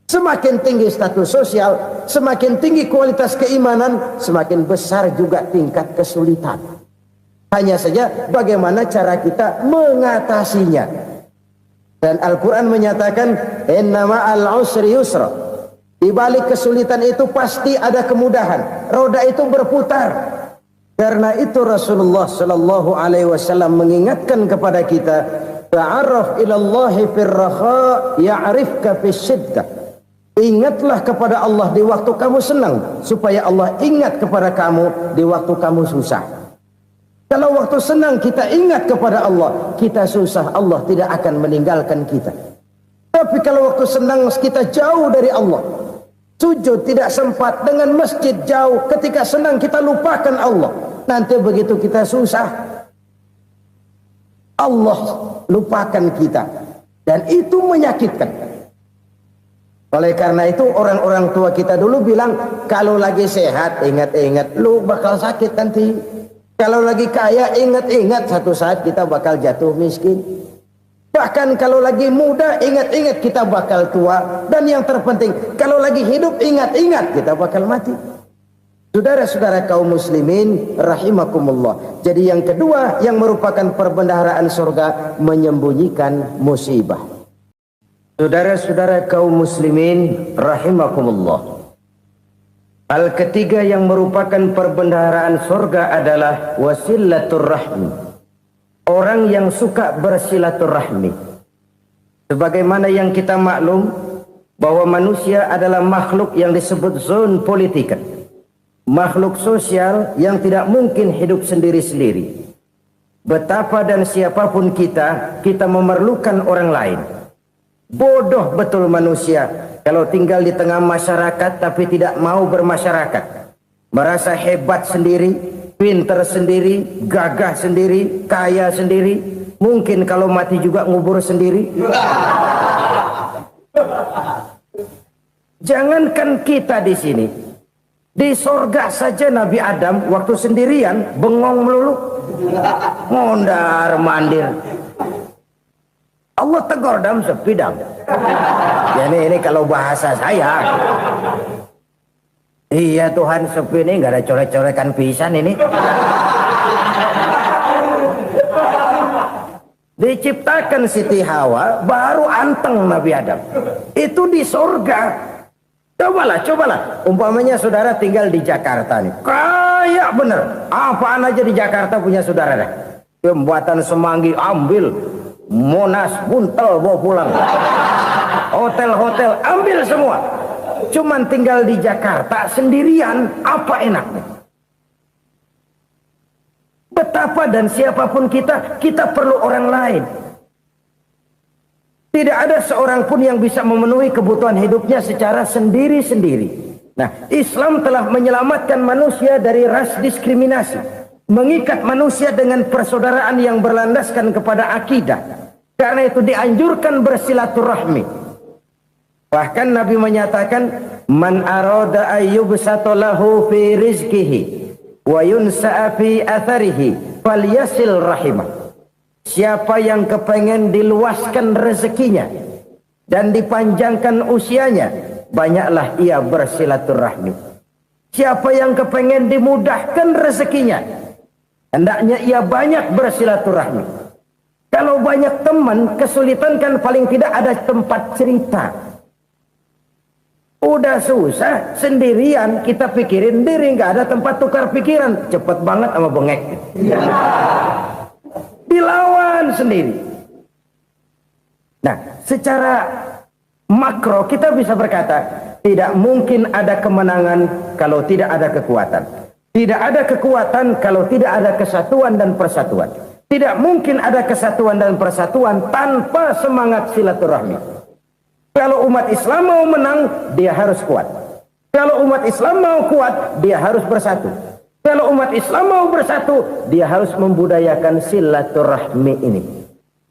Semakin tinggi status sosial, semakin tinggi kualitas keimanan, semakin besar juga tingkat kesulitan. Hanya saja bagaimana cara kita mengatasinya. Dan Al-Quran menyatakan, inna ma'al usri yusra. Di balik kesulitan itu pasti ada kemudahan. Roda itu berputar. Karena itu Rasulullah sallallahu alaihi wasallam mengingatkan kepada kita, ta'arraf ilallahi fir raha ya'rifka fis syiddah. Ingatlah kepada Allah di waktu kamu senang, supaya Allah ingat kepada kamu di waktu kamu susah. Kalau waktu senang kita ingat kepada Allah, kita susah, Allah tidak akan meninggalkan kita. Tapi kalau waktu senang kita jauh dari Allah, sujud tidak sempat, dengan masjid jauh, ketika senang kita lupakan Allah. Nanti begitu kita susah, Allah lupakan kita. Dan itu menyakitkan. Oleh karena itu orang-orang tua kita dulu bilang, kalau lagi sehat ingat-ingat lu bakal sakit nanti. Kalau lagi kaya ingat-ingat satu saat kita bakal jatuh miskin. Bahkan kalau lagi muda ingat-ingat kita bakal tua. Dan yang terpenting kalau lagi hidup ingat-ingat kita bakal mati. Saudara-saudara kaum muslimin rahimakumullah. Jadi yang kedua yang merupakan perbendaharaan surga, menyembunyikan musibah. Saudara-saudara kaum muslimin rahimakumullah. Hal ketiga yang merupakan perbendaharaan surga adalah wasilatur rahmi. Orang yang suka bersilaturahmi. Sebagaimana yang kita maklum bahwa manusia adalah makhluk yang disebut zon politika. Makhluk sosial yang tidak mungkin hidup sendiri-sendiri. Betapa dan siapapun kita memerlukan orang lain. Bodoh betul manusia kalau tinggal di tengah masyarakat tapi tidak mau bermasyarakat. Merasa hebat sendiri, pinter sendiri, gagah sendiri, kaya sendiri. Mungkin kalau mati juga ngubur sendiri. Jangankan kita di sini, di sorga saja Nabi Adam waktu sendirian bengong melulu, mondar mandir. Allah tegur dam sepi dam. Ya ini kalau bahasa saya. Iya Tuhan sepi ini nggak ada coret-corekan pisan ini. Diciptakan Siti Hawa baru anteng Nabi Adam. Itu di surga. Cobalah. Umpamanya saudara tinggal di Jakarta nih. Kayak bener. Apaan aja di Jakarta punya saudara dah. Jembatan Semanggi ambil. Monas Buntel bawa pulang. Hotel-hotel ambil semua. Cuman tinggal di Jakarta sendirian, apa enaknya? Betapa dan siapapun kita perlu orang lain. Tidak ada seorang pun yang bisa memenuhi kebutuhan hidupnya secara sendiri-sendiri. Nah, Islam telah menyelamatkan manusia dari ras diskriminasi. Mengikat manusia dengan persaudaraan yang berlandaskan kepada akidah. Karena itu dianjurkan bersilaturahmi. Bahkan Nabi menyatakan, man arada ayyubsata lahu fi rizqihi wa yunsa'a fi atharihi falyasil rahimah. Siapa yang kepengen diluaskan rezekinya dan dipanjangkan usianya, banyaklah ia bersilaturahmi. Siapa yang kepengen dimudahkan rezekinya, hendaknya ia banyak bersilaturahmi. Kalau banyak teman, kesulitan kan paling tidak ada tempat cerita. Udah susah, sendirian kita pikirin diri, nggak ada tempat tukar pikiran. Cepet banget sama bengek. Dilawan sendiri. Nah, secara makro kita bisa berkata, tidak mungkin ada kemenangan kalau tidak ada kekuatan. Tidak ada kekuatan kalau tidak ada kesatuan dan persatuan. Tidak mungkin ada kesatuan dan persatuan tanpa semangat silaturahmi. Kalau umat Islam mau menang, dia harus kuat. Kalau umat Islam mau kuat, dia harus bersatu. Kalau umat Islam mau bersatu, dia harus membudayakan silaturahmi ini.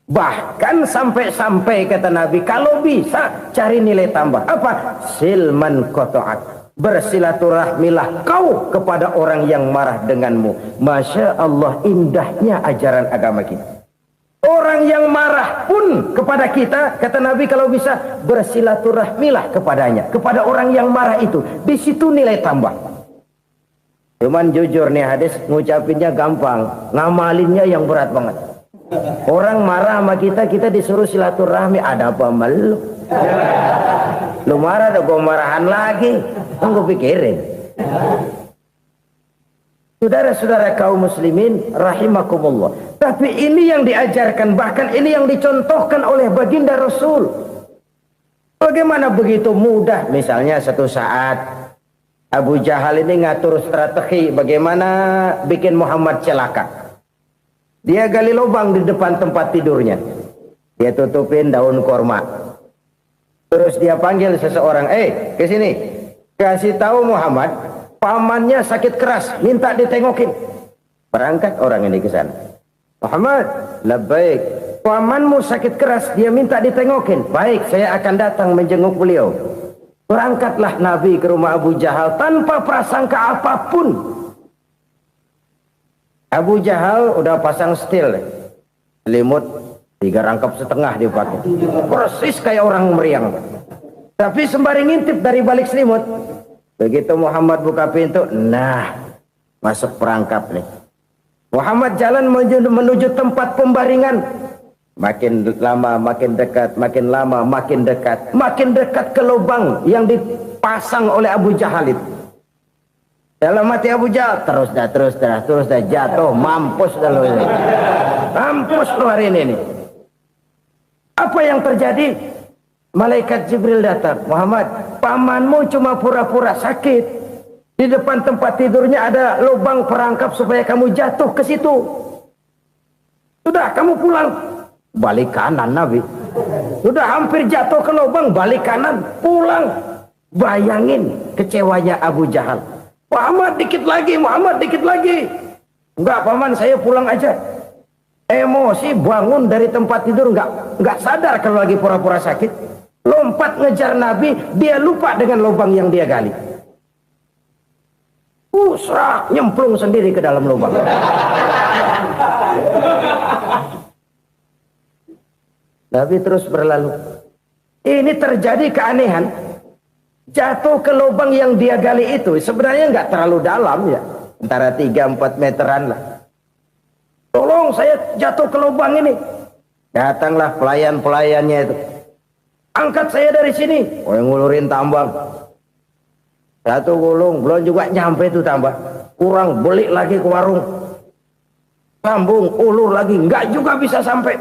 Bahkan sampai-sampai kata Nabi, kalau bisa cari nilai tambah. Apa? Silman qata'ak. Bersilaturahmilah kau kepada orang yang marah denganmu. Masya Allah, indahnya ajaran agama kita. Orang yang marah pun kepada kita, kata Nabi, kalau bisa bersilaturahmilah kepadanya, kepada orang yang marah itu. Di situ nilai tambah. Cuman jujur nih hadis, ngucapinnya gampang, ngamalinnya yang berat banget. Orang marah sama kita, kita disuruh silaturahmi. Ada apa malu? Lu marah, ada gue marahan lagi. Tunggu pikirin. Saudara-saudara kaum muslimin rahimakumullah. Tapi ini yang diajarkan, bahkan ini yang dicontohkan oleh baginda Rasul. Bagaimana begitu mudah? Misalnya satu saat Abu Jahal ini ngatur strategi bagaimana bikin Muhammad celaka. Dia gali lubang di depan tempat tidurnya. Dia tutupin daun korma. Terus dia panggil seseorang, ke sini. Kasih tahu Muhammad, pamannya sakit keras, minta ditengokin. Berangkat orang ini ke sana. Muhammad, labbaik. Pamanmu sakit keras, dia minta ditengokin. Baik, saya akan datang menjenguk beliau. Berangkatlah Nabi ke rumah Abu Jahal tanpa prasangka apapun. Abu Jahal udah pasang setil, selimut 3 rangkap setengah dipakai, persis kayak orang meriang. Tapi sembari ngintip dari balik selimut, begitu Muhammad buka pintu, nah masuk perangkap nih. Muhammad jalan menuju tempat pembaringan. Makin lama makin dekat, makin lama makin dekat, makin dekat ke lubang yang dipasang oleh Abu Jahal itu. Dalam hati Abu Jahal, terus dah jatuh, mampus dah lo ini. Mampus lo hari ini nih. Apa yang terjadi? Malaikat Jibril datang. Muhammad, pamanmu cuma pura-pura sakit. Di depan tempat tidurnya ada lubang perangkap supaya kamu jatuh ke situ. Sudah, kamu pulang. Balik kanan Nabi. Sudah hampir jatuh ke lubang, balik kanan, pulang. Bayangin kecewanya Abu Jahal. Muhammad dikit lagi, Muhammad dikit lagi. Enggak paman, saya pulang aja. Emosi bangun dari tempat tidur, enggak sadar kalau lagi pura-pura sakit. Lompat ngejar Nabi, dia lupa dengan lubang yang dia gali. Serak, nyemplung sendiri ke dalam lubang. Nabi terus berlalu. Ini terjadi keanehan. Jatuh ke lubang yang dia gali itu sebenarnya nggak terlalu dalam ya, antara 3-4 meteran lah. Tolong saya jatuh ke lubang ini. Datanglah pelayan-pelayannya itu. Angkat saya dari sini. Oh, yang ngulurin tambang. Satu gulung, belum juga nyampe itu tambang. Kurang, beli lagi ke warung. Sambung, ulur lagi, nggak juga bisa sampai.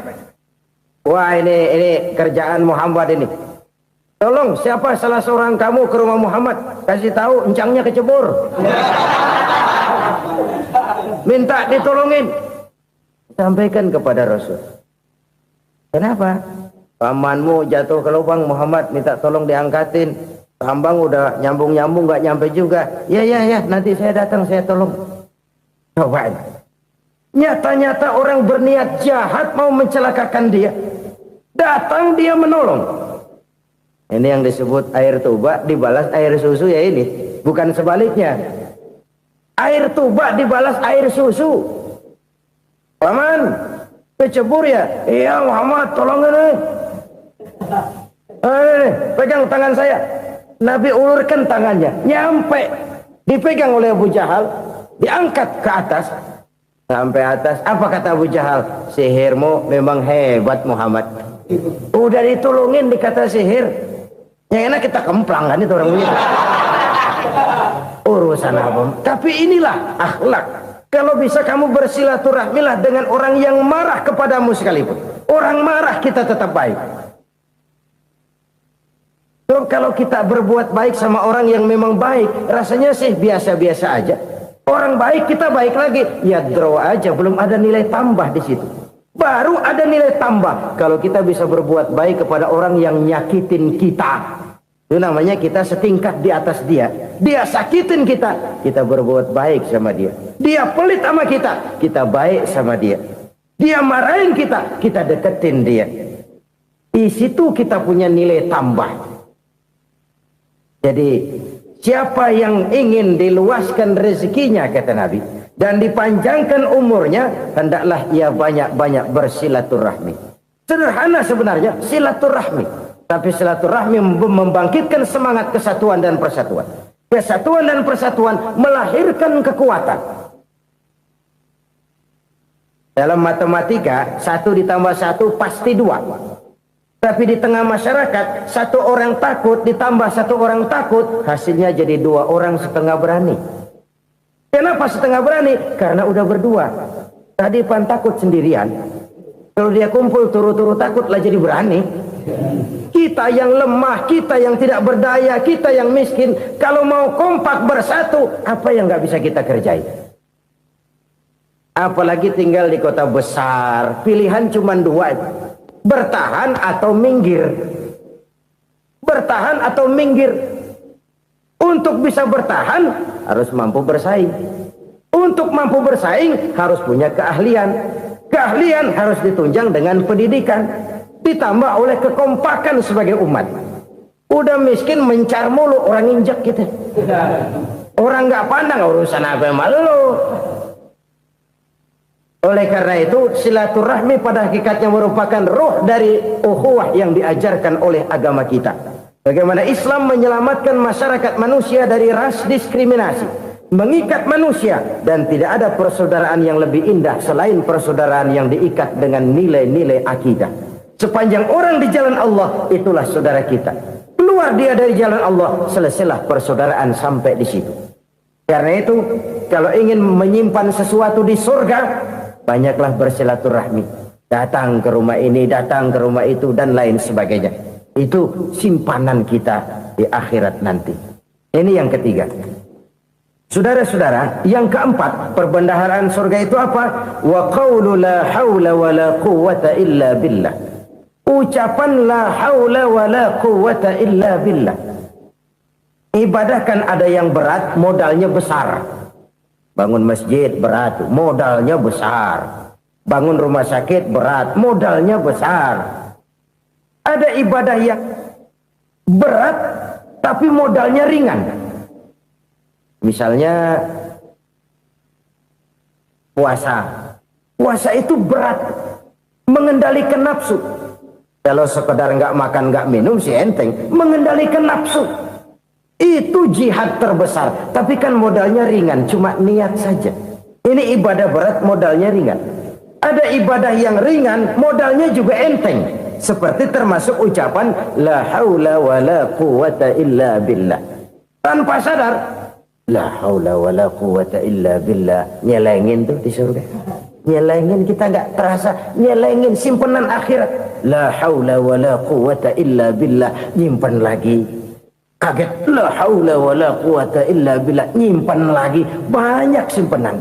Wah, ini kerjaan Muhammad ini. Tolong, siapa salah seorang kamu ke rumah Muhammad, kasih tahu encangnya kecebur. Minta ditolongin. Sampaikan kepada Rasul. Kenapa? Pamanmu jatuh ke lubang, Muhammad minta tolong diangkatin. Tambang udah nyambung-nyambung nggak nyampe juga. Ya, nanti saya datang, saya tolong. Coba. Nyata-nyata orang berniat jahat mau mencelakakan dia. Datang dia menolong. Ini yang disebut air tuba dibalas air susu ya ini. Bukan sebaliknya. Air tuba dibalas air susu. Paman, kecebur ya? Iya Muhammad, tolong ini. Pegang tangan saya. Nabi ulurkan tangannya. Nyampe. Dipegang oleh Abu Jahal. Diangkat ke atas. Sampai atas. Apa kata Abu Jahal? Sihirmu memang hebat Muhammad. Udah ditolongin dikata sihir. Yang enak kita kemplang kan itu orang begitu. Urusan apa? Tapi inilah akhlak. Kalau bisa kamu bersilaturahmilah dengan orang yang marah kepadamu sekalipun. Orang marah kita tetap baik. So, kalau kita berbuat baik sama orang yang memang baik, rasanya sih biasa-biasa aja. Orang baik kita baik lagi, ya draw aja, belum ada nilai tambah di situ. Baru ada nilai tambah kalau kita bisa berbuat baik kepada orang yang nyakitin kita. Itu namanya kita setingkat di atas dia. Dia sakitin kita, kita berbuat baik sama dia. Dia pelit sama kita, kita baik sama dia. Dia marahin kita, kita deketin dia. Di situ kita punya nilai tambah. Jadi siapa yang ingin diluaskan rezekinya kata Nabi dan dipanjangkan umurnya, hendaklah ia banyak-banyak bersilaturahmi. Sederhana sebenarnya silaturahmi, tapi silaturahmi membangkitkan semangat kesatuan dan persatuan. Kesatuan dan persatuan melahirkan kekuatan. Dalam matematika 1 ditambah 1 pasti 2. Tapi di tengah masyarakat 1 orang takut ditambah 1 orang takut, hasilnya jadi 2 orang setengah berani. Kenapa setengah berani? Karena udah berdua. Tadi pan takut sendirian. Kalau dia kumpul turu-turu takutlah jadi berani. Kita yang lemah, kita yang tidak berdaya, kita yang miskin, kalau mau kompak bersatu, apa yang nggak bisa kita kerjain? Apalagi tinggal di kota besar, pilihan cuma 2. Bertahan atau minggir. Bertahan atau minggir. Untuk bisa bertahan harus mampu bersaing. Untuk mampu bersaing harus punya keahlian. Keahlian harus ditunjang dengan pendidikan, ditambah oleh kekompakan sebagai umat. Udah miskin mencar mulu, orang injak kita. Orang nggak pandang urusan apa malu. Oleh karena itu silaturahmi pada hakikatnya merupakan roh dari ukhuwah yang diajarkan oleh agama kita. Bagaimana Islam menyelamatkan masyarakat manusia dari ras diskriminasi, mengikat manusia, dan tidak ada persaudaraan yang lebih indah selain persaudaraan yang diikat dengan nilai-nilai akidah. Sepanjang orang di jalan Allah, itulah saudara kita. Keluar dia dari jalan Allah, selesailah persaudaraan sampai di situ. Karena itu, kalau ingin menyimpan sesuatu di surga, banyaklah bersilaturahmi. Datang ke rumah ini, datang ke rumah itu, dan lain sebagainya. Itu simpanan kita di akhirat nanti. Ini yang ketiga. Saudara-saudara, yang keempat, perbendaharaan surga itu apa? Wa qawlu la hawla wa la quwwata illa billah. Ucapan la hawla wa la quwwata illa billah. Ibadah kan ada yang berat, modalnya besar. Bangun masjid berat, modalnya besar. Bangun rumah sakit berat, modalnya besar. Ada ibadah yang berat, tapi modalnya ringan. Misalnya puasa. Puasa itu berat, mengendalikan nafsu. Kalau sekedar nggak makan nggak minum sih enteng, mengendalikan nafsu itu jihad terbesar. Tapi kan modalnya ringan, cuma niat saja. Ini ibadah berat, modalnya ringan. Ada ibadah yang ringan, modalnya juga enteng. Seperti termasuk ucapan la haula wa la quwwata illa billah. Tanpa sadar, la haula wa la quwwata illa billah. Nyelengin tuh di surga. Nyelengin, kita nggak terasa. Nyelengin simpenan akhirat. La haula wa la quwwata illa billah. Nyimpan lagi. Kaget. La haula wa la quwwata illa billah. Nyimpan lagi. Banyak simpenan.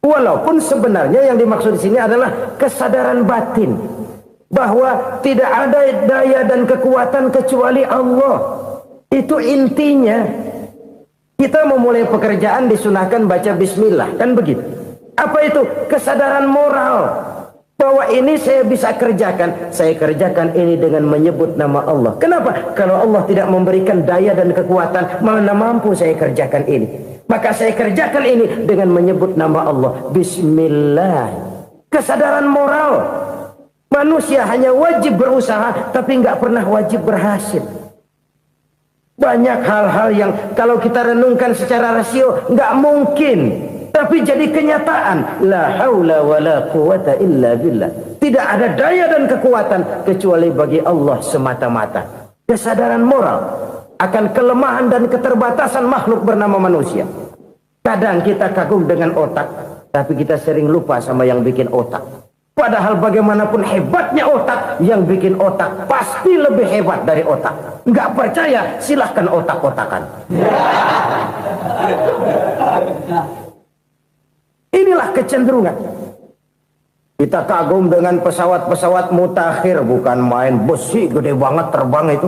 Walaupun sebenarnya yang dimaksud di sini adalah kesadaran batin. Bahwa tidak ada daya dan kekuatan kecuali Allah. Itu intinya. Kita memulai pekerjaan disunahkan baca bismillah, kan begitu. Apa itu? Kesadaran moral. Bahwa ini saya bisa kerjakan. Saya kerjakan ini dengan menyebut nama Allah. Kenapa? Kalau Allah tidak memberikan daya dan kekuatan, mana mampu saya kerjakan ini. Maka saya kerjakan ini dengan menyebut nama Allah. Bismillah. Kesadaran moral. Manusia hanya wajib berusaha, tapi nggak pernah wajib berhasil. Banyak hal-hal yang kalau kita renungkan secara rasio nggak mungkin. Tapi jadi kenyataan. La haula wa la quwata illa billah. Tidak ada daya dan kekuatan kecuali bagi Allah semata-mata. Kesadaran moral akan kelemahan dan keterbatasan makhluk bernama manusia. Kadang kita kagum dengan otak, tapi kita sering lupa sama yang bikin otak. Padahal bagaimanapun hebatnya otak, yang bikin otak pasti lebih hebat dari otak. Nggak percaya, silahkan otak-otakan. Inilah kecenderungan. Kita kagum dengan pesawat-pesawat mutakhir, bukan main besi gede banget terbang itu.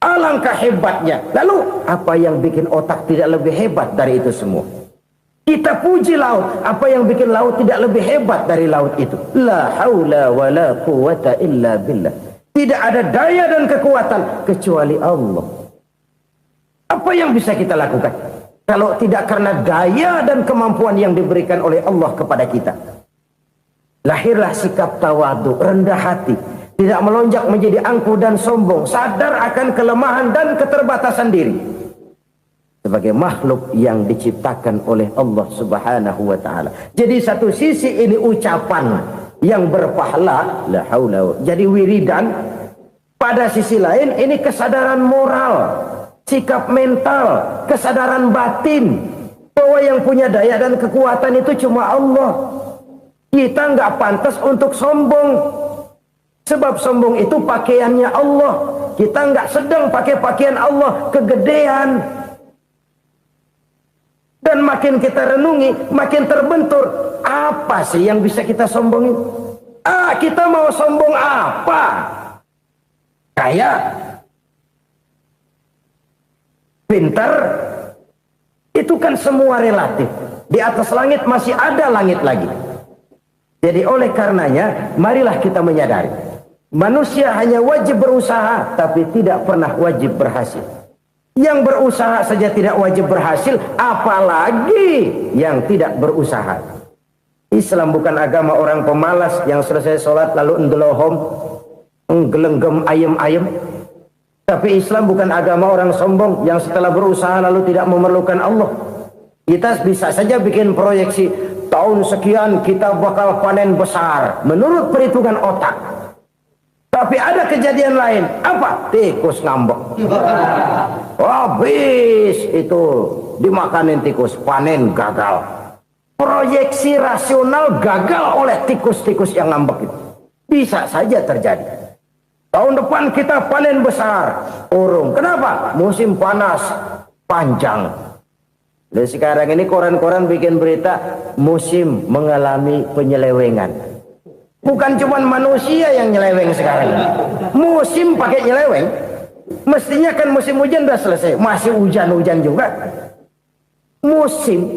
Alangkah hebatnya. Lalu apa yang bikin otak tidak lebih hebat dari itu semua? Kita puji laut. Apa yang bikin laut tidak lebih hebat dari laut itu? La haula wa la quwata illa billah. Tidak ada daya dan kekuatan kecuali Allah. Apa yang bisa kita lakukan kalau tidak karena daya dan kemampuan yang diberikan oleh Allah kepada kita? Lahirlah sikap tawadu, rendah hati, tidak melonjak menjadi angkuh dan sombong, sadar akan kelemahan dan keterbatasan diri sebagai makhluk yang diciptakan oleh Allah Subhanahu wa taala. Jadi satu sisi ini ucapan yang berpahala, la haula, jadi wiridan. Pada sisi lain ini kesadaran moral, sikap mental, kesadaran batin bahwa yang punya daya dan kekuatan itu cuma Allah. Kita nggak pantas untuk sombong, sebab sombong itu pakaiannya Allah. Kita nggak sedang pakai pakaian Allah, kegedean. Dan makin kita renungi, makin terbentur. Apa sih yang bisa kita sombongin? Kita mau sombong apa? Kaya, pintar, itu kan semua relatif. Di atas langit masih ada langit lagi. Jadi oleh karenanya, marilah kita menyadari, manusia hanya wajib berusaha, tapi tidak pernah wajib berhasil. Yang berusaha saja tidak wajib berhasil, apalagi yang tidak berusaha. Islam bukan agama orang pemalas yang selesai sholat lalu endelohom, nggelenggem ayem-ayem. Tapi Islam bukan agama orang sombong yang setelah berusaha lalu tidak memerlukan Allah. Kita bisa saja bikin proyeksi, tahun sekian kita bakal panen besar menurut perhitungan otak. Tapi ada kejadian lain. Apa? Tikus ngambek. Habis itu dimakanin tikus, panen gagal. Proyeksi rasional gagal oleh tikus-tikus yang ngambek itu. Bisa saja terjadi. Tahun depan kita panen besar, urung. Kenapa? Musim panas panjang. Dan sekarang ini koran-koran bikin berita musim mengalami penyelewengan. Bukan cuma manusia yang nyeleweng sekarang. Musim pakai nyeleweng. Mestinya kan musim hujan udah selesai, masih hujan-hujan juga. Musim.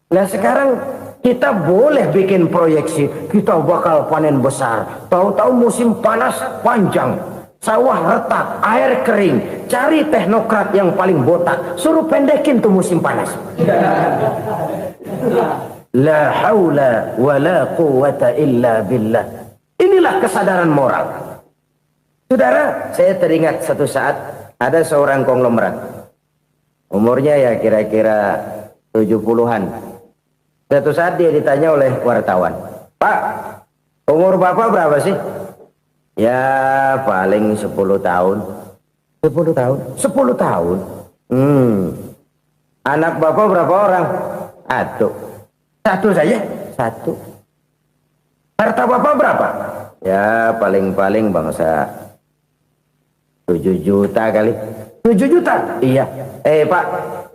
Nah sekarang kita boleh bikin proyeksi, kita bakal panen besar. Tahu-tahu musim panas panjang, sawah retak, air kering. Cari teknokrat yang paling botak, suruh pendekin tuh musim panas. La haula wa la quwata illa billah. Inilah kesadaran moral. Saudara, saya teringat satu saat ada seorang konglomerat. Umurnya ya kira-kira 70-an. Suatu saat dia ditanya oleh wartawan, "Pak, umur Bapak berapa sih?" "Ya paling 10 tahun." 10 tahun? 10 tahun? Anak Bapak berapa orang? Satu saja? Satu. Harta Bapak berapa? Ya paling-paling bangsa 7 juta kali. 7 juta? Iya. Pak,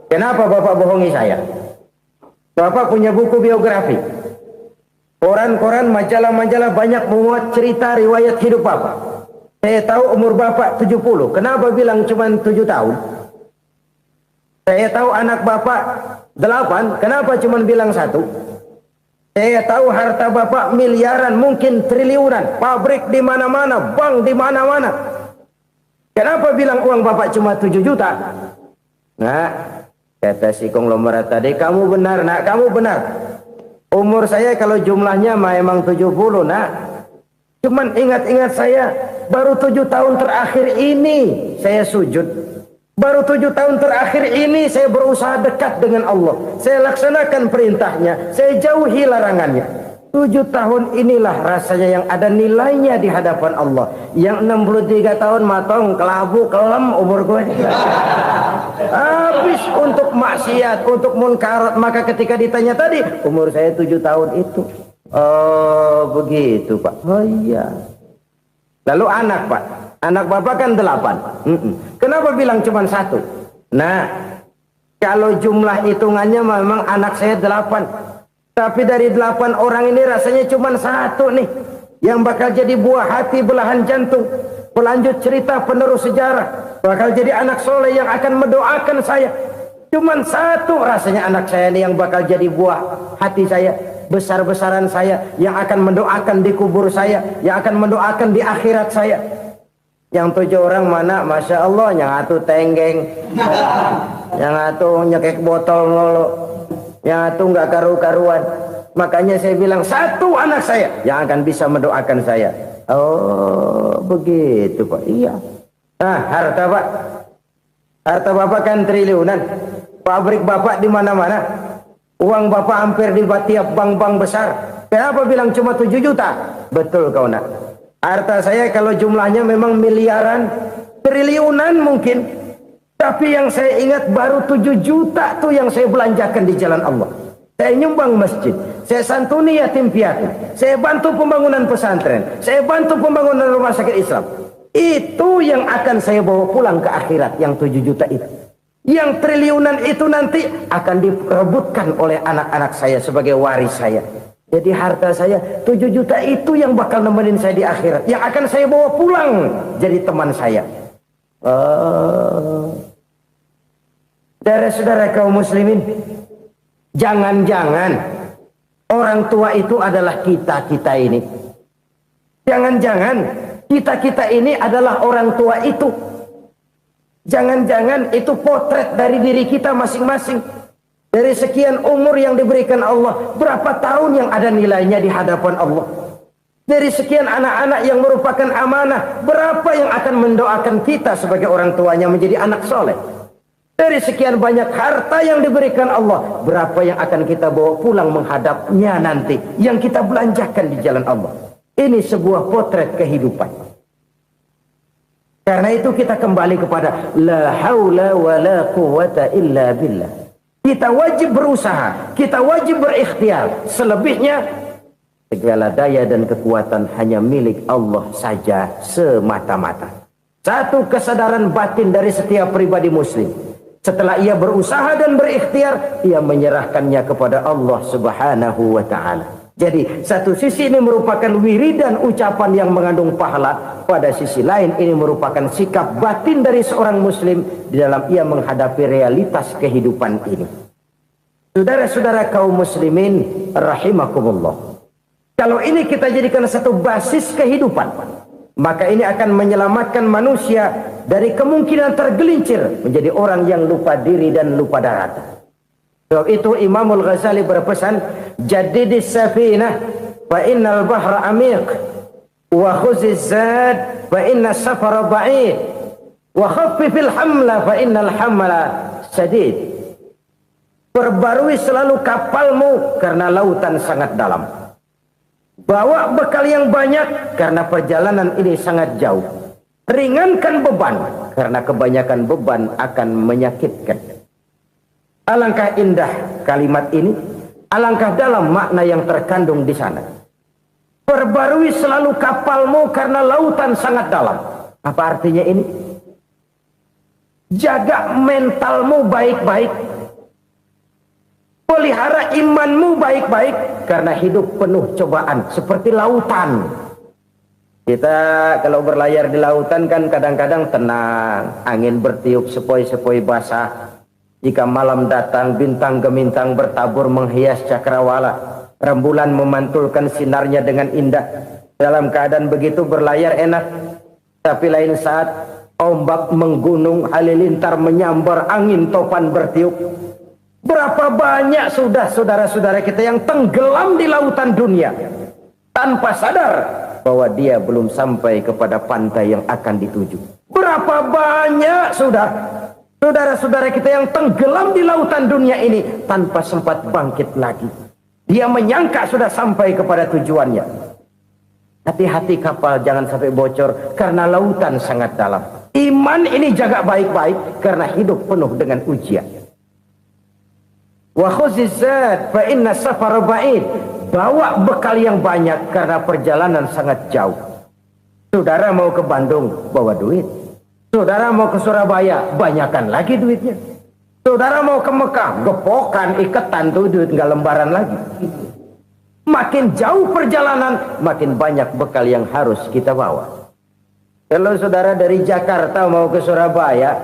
kenapa Bapak bohongi saya? Bapak punya buku biografi. Koran-koran, majalah-majalah banyak memuat cerita riwayat hidup Bapak. Saya tahu umur Bapak 70. Kenapa bilang cuma 7 tahun? Saya tahu anak Bapak 8. Kenapa cuma bilang 1? Saya tahu harta bapak miliaran, mungkin triliunan, pabrik di mana-mana, bank di mana-mana. Kenapa bilang uang bapak cuma 7 juta? Nah, kata si konglomerat tadi, kamu benar nak, kamu benar. Umur saya kalau jumlahnya memang 70 nak. Cuman ingat-ingat saya, baru 7 tahun terakhir ini saya sujud. Baru 7 tahun terakhir ini saya berusaha dekat dengan Allah. Saya laksanakan perintahnya, saya jauhi larangannya. 7 tahun inilah rasanya yang ada nilainya di hadapan Allah. Yang 63 tahun matong, kelabu, kelem umur gue. Habis untuk maksiat, untuk munkarat. Maka ketika ditanya tadi, umur saya 7 tahun itu. Oh begitu Pak. Oh iya. Lalu anak Pak. Anak bapak kan 8. Kenapa bilang cuma 1? Nah, kalau jumlah hitungannya memang anak saya 8. Tapi dari 8 orang ini rasanya cuma 1 nih. Yang bakal jadi buah hati, belahan jantung. Pelanjut cerita, penerus sejarah. Bakal jadi anak soleh yang akan mendoakan saya. Cuma 1 rasanya anak saya ini yang bakal jadi buah hati saya. Besar-besaran saya. Yang akan mendoakan di kubur saya. Yang akan mendoakan di akhirat saya. Yang 7 orang mana, Masya Allah, yang atu tenggeng, yang atu nyekek botol mulu, yang atu nggak karu-karuan. Makanya saya bilang 1 anak saya yang akan bisa mendoakan saya. Oh begitu Pak. Iya. Nah harta Pak, harta bapak kan triliunan, pabrik bapak di mana-mana, uang bapak hampir di tiap bank-bank besar. Kenapa bilang cuma 7 juta? Betul kau nak. Harta saya kalau jumlahnya memang miliaran, triliunan mungkin. Tapi yang saya ingat baru 7 juta tuh yang saya belanjakan di jalan Allah. Saya nyumbang masjid, saya santuni yatim piatu, saya bantu pembangunan pesantren, saya bantu pembangunan rumah sakit Islam. Itu yang akan saya bawa pulang ke akhirat, yang 7 juta itu. Yang triliunan itu nanti akan diperebutkan oleh anak-anak saya sebagai waris saya. Jadi harta saya 7 juta itu yang bakal nemenin saya di akhirat. Yang akan saya bawa pulang jadi teman saya. Saudara-saudara kaum muslimin, jangan-jangan orang tua itu adalah kita-kita ini. Jangan-jangan kita-kita ini adalah orang tua itu. Jangan-jangan itu potret dari diri kita masing-masing. Dari sekian umur yang diberikan Allah, berapa tahun yang ada nilainya di hadapan Allah? Dari sekian anak-anak yang merupakan amanah, berapa yang akan mendoakan kita sebagai orang tuanya menjadi anak soleh? Dari sekian banyak harta yang diberikan Allah, berapa yang akan kita bawa pulang menghadapnya nanti, yang kita belanjakan di jalan Allah? Ini sebuah potret kehidupan. Karena itu kita kembali kepada la haula wa la quwata illa billah. Kita wajib berusaha, kita wajib berikhtiar. Selebihnya, segala daya dan kekuatan hanya milik Allah saja semata-mata. Satu kesadaran batin dari setiap pribadi muslim. Setelah ia berusaha dan berikhtiar, ia menyerahkannya kepada Allah Subhanahu wa ta'ala. Jadi, satu sisi ini merupakan wiridan ucapan yang mengandung pahala. Pada sisi lain, ini merupakan sikap batin dari seorang muslim di dalam ia menghadapi realitas kehidupan ini. Saudara-saudara kaum muslimin rahimakumullah. Kalau ini kita jadikan satu basis kehidupan, maka ini akan menyelamatkan manusia dari kemungkinan tergelincir menjadi orang yang lupa diri dan lupa darat. Sebab itu Imamul Ghazali berpesan, jadidis safinah fa innal bahra amiq wa khuziz zad fa inna safara ba'id wa khaffifil hamla fa innal hamla sadid. Perbarui selalu kapalmu karena lautan sangat dalam. Bawa bekal yang banyak karena perjalanan ini sangat jauh. Ringankan beban karena kebanyakan beban akan menyakitkan. Alangkah indah kalimat ini, alangkah dalam makna yang terkandung di sana. Perbarui selalu kapalmu karena lautan sangat dalam. Apa artinya ini? Jaga mentalmu baik-baik. Pelihara imanmu baik-baik karena hidup penuh cobaan seperti lautan. Kita kalau berlayar di lautan kan kadang-kadang tenang, angin bertiup sepoi-sepoi basah. Jika malam datang bintang gemintang bertabur menghias cakrawala. rembulan memantulkan sinarnya dengan indah. Dalam keadaan begitu berlayar enak. Tapi lain saat ombak menggunung, halilintar menyambar, angin topan bertiup. Berapa banyak sudah saudara-saudara kita yang tenggelam di lautan dunia tanpa sadar bahwa dia belum sampai kepada pantai yang akan dituju. Berapa banyak sudah saudara-saudara kita yang tenggelam di lautan dunia ini tanpa sempat bangkit lagi. Dia menyangka sudah sampai kepada tujuannya. Hati-hati kapal jangan sampai bocor karena lautan sangat dalam. Iman ini jaga baik-baik karena hidup penuh dengan ujian. Wa khuzizat fa inna safara ba'id. Bawa bekal yang banyak karena perjalanan sangat jauh. Saudara mau ke Bandung, bawa duit. Saudara mau ke Surabaya, banyakan lagi duitnya. Saudara mau ke Mekah, gepokan, iketan tuh duit nggak lembaran lagi. Makin jauh perjalanan, makin banyak bekal yang harus kita bawa. Kalau saudara dari Jakarta mau ke Surabaya,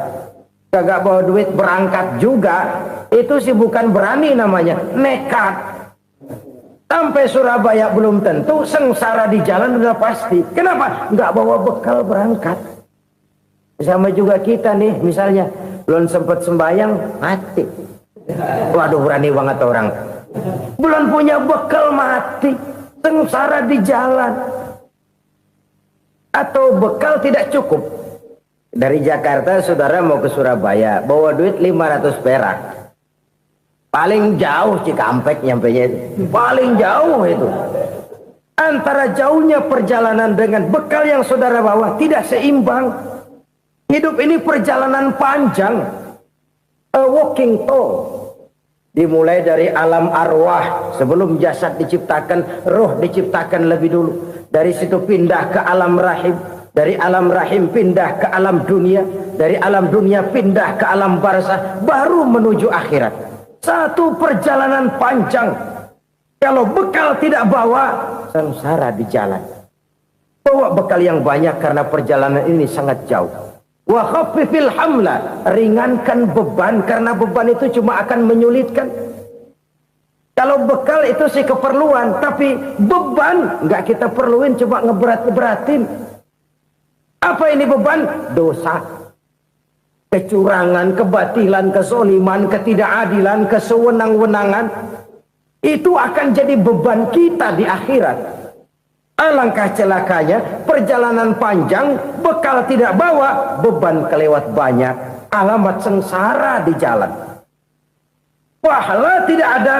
kagak bawa duit berangkat juga, itu sih bukan berani namanya, nekat. Sampai Surabaya belum tentu, sengsara di jalan udah pasti. Kenapa? Nggak bawa bekal berangkat. Sama juga kita nih, misalnya belum sempat sembahyang, mati. Waduh, berani banget orang. Belum punya bekal, mati. Sengsara di jalan. Atau bekal tidak cukup. Dari Jakarta saudara mau ke Surabaya, bawa duit 500 perak. Paling jauh Cikampek nyampenya itu. Paling jauh itu. Antara jauhnya perjalanan dengan bekal yang saudara bawa tidak seimbang. Hidup ini perjalanan panjang. A walking tour. Dimulai dari alam arwah. Sebelum jasad diciptakan, roh diciptakan lebih dulu. Dari situ pindah ke alam rahim. Dari alam rahim pindah ke alam dunia. Dari alam dunia pindah ke alam barzah. Baru menuju akhirat. Satu perjalanan panjang. Kalau bekal tidak bawa, sengsara di jalan. Bawa bekal yang banyak karena perjalanan ini sangat jauh. Wa khaffifil hamla, ringankan beban karena beban itu cuma akan menyulitkan. Kalau bekal itu sih keperluan, tapi beban nggak kita perluin, cuma ngeberat-beratin. Apa ini beban? Dosa. Kecurangan, kebatilan, kesoliman, ketidakadilan, kesewenang-wenangan. Itu akan jadi beban kita di akhirat. Alangkah celakanya, perjalanan panjang, bekal tidak bawa, beban kelewat banyak. Alamat sengsara di jalan. Pahala tidak ada,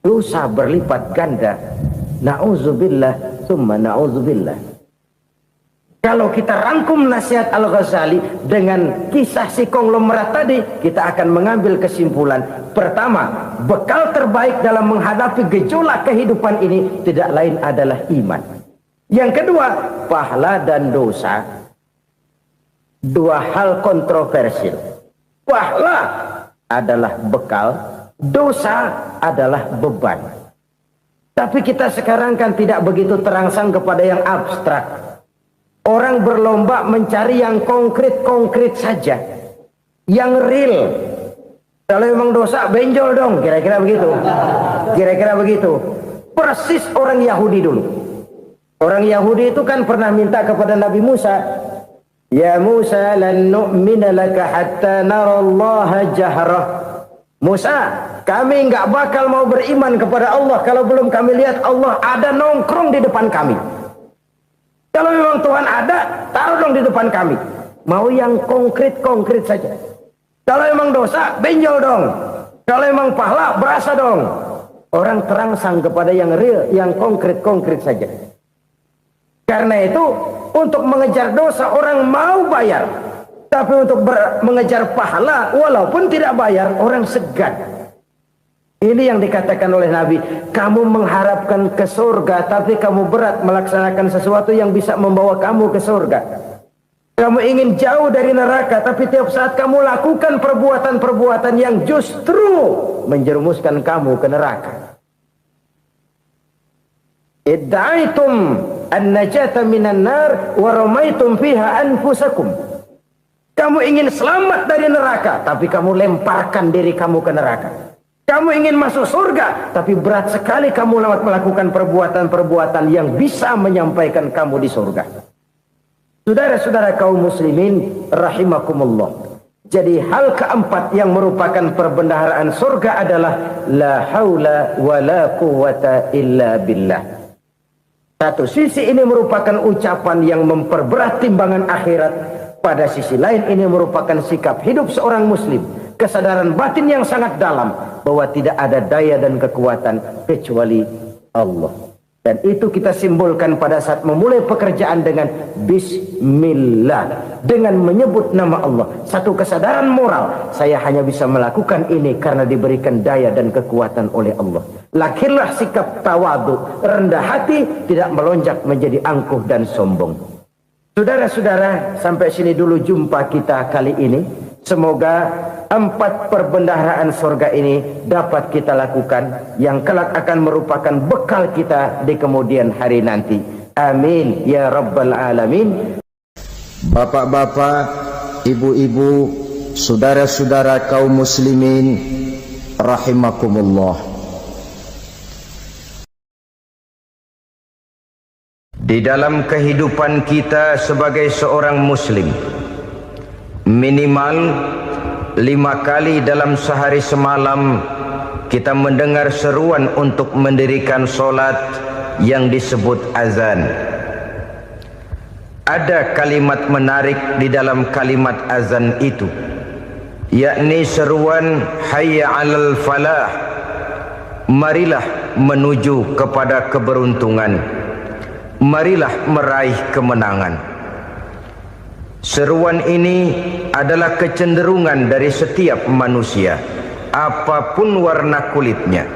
dosa berlipat ganda. Na'udzubillah, summa na'udzubillah. Kalau kita rangkum nasihat Al-Ghazali dengan kisah si konglomerat tadi, kita akan mengambil kesimpulan. Pertama, bekal terbaik dalam menghadapi gejolak kehidupan ini tidak lain adalah iman. Yang kedua, pahala dan dosa. Dua hal kontroversial. Pahala adalah bekal, dosa adalah beban. Tapi kita sekarang kan tidak begitu terangsang kepada yang abstrak. Orang berlomba mencari yang konkret-konkret saja. Yang real. Kalau memang dosa, benjol dong. Kira-kira begitu. Kira-kira begitu. Persis orang Yahudi dulu. Orang Yahudi itu kan pernah minta kepada Nabi Musa. Ya Musa, lan nu'mina laka hatta narallaha jahrah. Musa, kami nggak bakal mau beriman kepada Allah kalau belum kami lihat Allah ada nongkrong di depan kami. Kalau memang Tuhan ada, taruh dong di depan kami. Mau yang konkret-konkret saja. Kalau memang dosa, benjol dong. Kalau memang pahala, berasa dong. Orang terangsang kepada yang real, yang konkret-konkret saja. Karena itu, untuk mengejar dosa, orang mau bayar. Tapi untuk mengejar pahala, walaupun tidak bayar, orang segan. Ini yang dikatakan oleh Nabi, kamu mengharapkan ke surga, tapi kamu berat melaksanakan sesuatu yang bisa membawa kamu ke surga. Kamu ingin jauh dari neraka, tapi tiap saat kamu lakukan perbuatan-perbuatan yang justru menjerumuskan kamu ke neraka. Idda'aitum an-najata minan nar wa ramaitum fiha anfusakum. Kamu ingin selamat dari neraka, tapi kamu lemparkan diri kamu ke neraka. Kamu ingin masuk surga, tapi berat sekali kamu melakukan perbuatan-perbuatan yang bisa menyampaikan kamu di surga. Saudara-saudara kaum muslimin rahimakumullah. Jadi hal keempat yang merupakan perbendaharaan surga adalah la haula wa la quwwata illa billah. Satu sisi ini merupakan ucapan yang memperberat timbangan akhirat. Pada sisi lain ini merupakan sikap hidup seorang muslim. Kesadaran batin yang sangat dalam bahwa tidak ada daya dan kekuatan kecuali Allah. Dan itu kita simbolkan pada saat memulai pekerjaan dengan Bismillah, dengan menyebut nama Allah. Satu kesadaran moral, saya hanya bisa melakukan ini karena diberikan daya dan kekuatan oleh Allah. Lahirlah sikap tawadu, rendah hati, tidak melonjak menjadi angkuh dan sombong. Saudara-saudara, sampai sini dulu jumpa kita kali ini. Semoga 4 perbendaharaan surga ini dapat kita lakukan, yang kelak akan merupakan bekal kita di kemudian hari nanti. Amin ya rabbal alamin. Bapak-bapak, ibu-ibu, saudara-saudara kaum muslimin rahimakumullah. Di dalam kehidupan kita sebagai seorang muslim, minimal 5 kali dalam sehari semalam kita mendengar seruan untuk mendirikan solat yang disebut azan. Ada kalimat menarik di dalam kalimat azan itu, yakni seruan hayya 'alal falah, marilah menuju kepada keberuntungan, marilah meraih kemenangan. Seruan ini adalah kecenderungan dari setiap manusia, apapun warna kulitnya.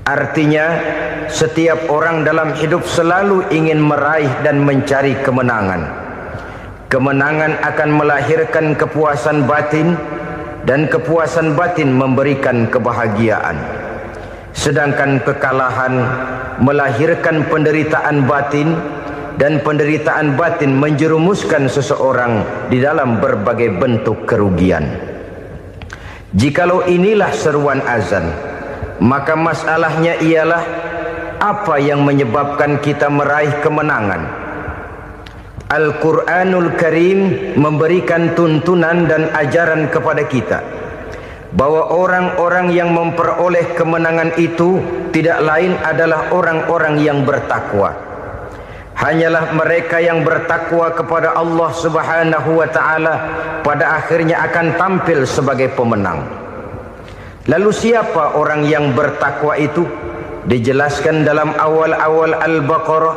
Artinya, setiap orang dalam hidup selalu ingin meraih dan mencari kemenangan. Kemenangan akan melahirkan kepuasan batin, dan kepuasan batin memberikan kebahagiaan. Sedangkan kekalahan melahirkan penderitaan batin, dan penderitaan batin menjerumuskan seseorang di dalam berbagai bentuk kerugian. Jikalau inilah seruan azan, maka masalahnya ialah apa yang menyebabkan kita meraih kemenangan. Al-Quranul Karim memberikan tuntunan dan ajaran kepada kita bahwa orang-orang yang memperoleh kemenangan itu tidak lain adalah orang-orang yang bertakwa. Hanyalah mereka yang bertakwa kepada Allah Subhanahu wa ta'ala pada akhirnya akan tampil sebagai pemenang. Lalu siapa orang yang bertakwa itu? Dijelaskan dalam awal-awal Al-Baqarah,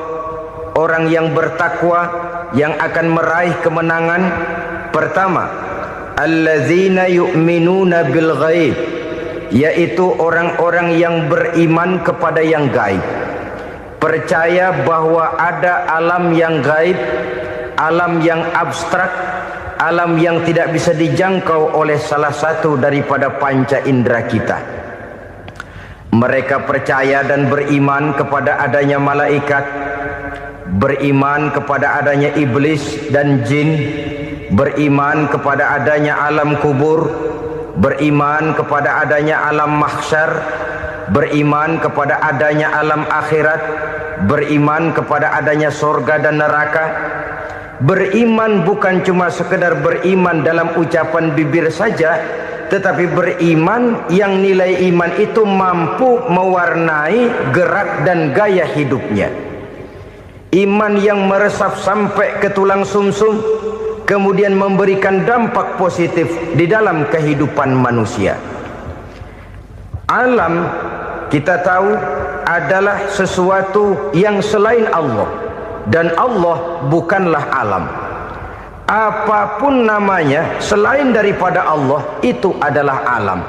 orang yang bertakwa yang akan meraih kemenangan. Pertama, allazina yu'minuna bil ghaib, yaitu orang-orang yang beriman kepada yang gaib. Percaya bahwa ada alam yang gaib, alam yang abstrak, alam yang tidak bisa dijangkau oleh salah satu daripada panca indera kita. Mereka percaya dan beriman kepada adanya malaikat, beriman kepada adanya iblis dan jin, beriman kepada adanya alam kubur, beriman kepada adanya alam mahsyar, beriman kepada adanya alam akhirat, beriman kepada adanya surga dan neraka. Beriman bukan cuma sekedar beriman dalam ucapan bibir saja, tetapi beriman yang nilai iman itu mampu mewarnai gerak dan gaya hidupnya. Iman yang meresap sampai ke tulang sumsum, kemudian memberikan dampak positif di dalam kehidupan manusia. Alam, kita tahu, adalah sesuatu yang selain Allah, dan Allah bukanlah alam. Apapun namanya selain daripada Allah, itu adalah alam.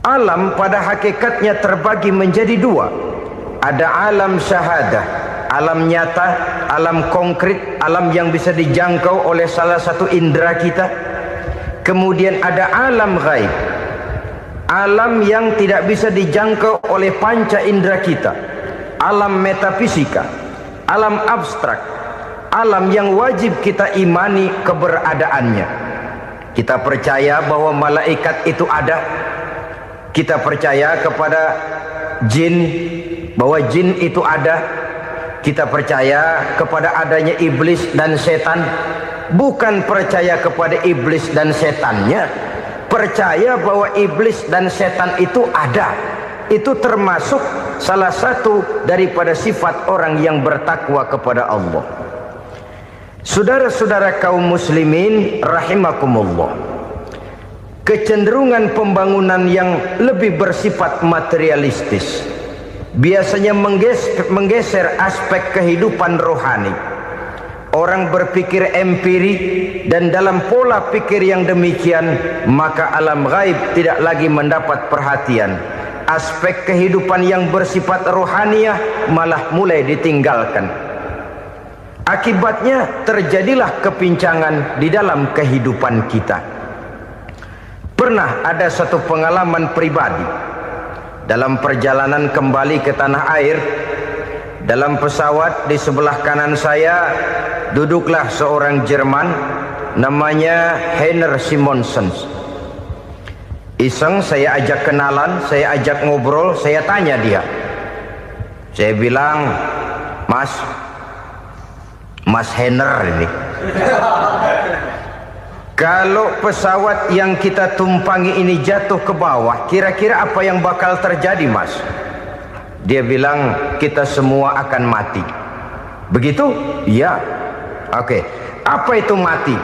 Alam pada hakikatnya terbagi menjadi 2. Ada alam syahadah, alam nyata, alam konkret, alam yang bisa dijangkau oleh salah satu indera kita. Kemudian ada alam ghaib, alam yang tidak bisa dijangkau oleh panca indera kita, alam metafisika, alam abstrak, alam yang wajib kita imani keberadaannya. Kita percaya bahwa malaikat itu ada, Kita percaya kepada jin, bahwa jin itu ada. Kita percaya kepada adanya iblis dan setan. Bukan percaya kepada iblis dan setannya, percaya bahwa iblis dan setan itu ada. Itu termasuk salah satu daripada sifat orang yang bertakwa kepada Allah. Saudara-saudara kaum muslimin rahimakumullah, kecenderungan pembangunan yang lebih bersifat materialistis biasanya menggeser aspek kehidupan rohani. Orang berpikir empiri, dan dalam pola pikir yang demikian maka alam gaib tidak lagi mendapat perhatian. Aspek kehidupan yang bersifat rohaniah malah mulai ditinggalkan. Akibatnya terjadilah kepincangan di dalam kehidupan kita. Pernah ada satu pengalaman pribadi dalam perjalanan kembali ke tanah air. Dalam pesawat di sebelah kanan saya duduklah seorang Jerman namanya Heiner Simonsen. Iseng saya ajak kenalan, saya ajak ngobrol, saya tanya dia. Saya bilang, Mas Heiner ini, kalau pesawat yang kita tumpangi ini jatuh ke bawah, kira-kira apa yang bakal terjadi, Mas? Dia bilang, kita semua akan mati. Begitu? Iya. Oke. Apa itu mati?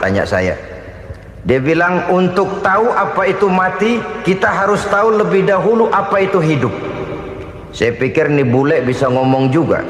Tanya saya. Dia bilang, untuk tahu apa itu mati, kita harus tahu lebih dahulu apa itu hidup. Saya pikir nih bule bisa ngomong juga.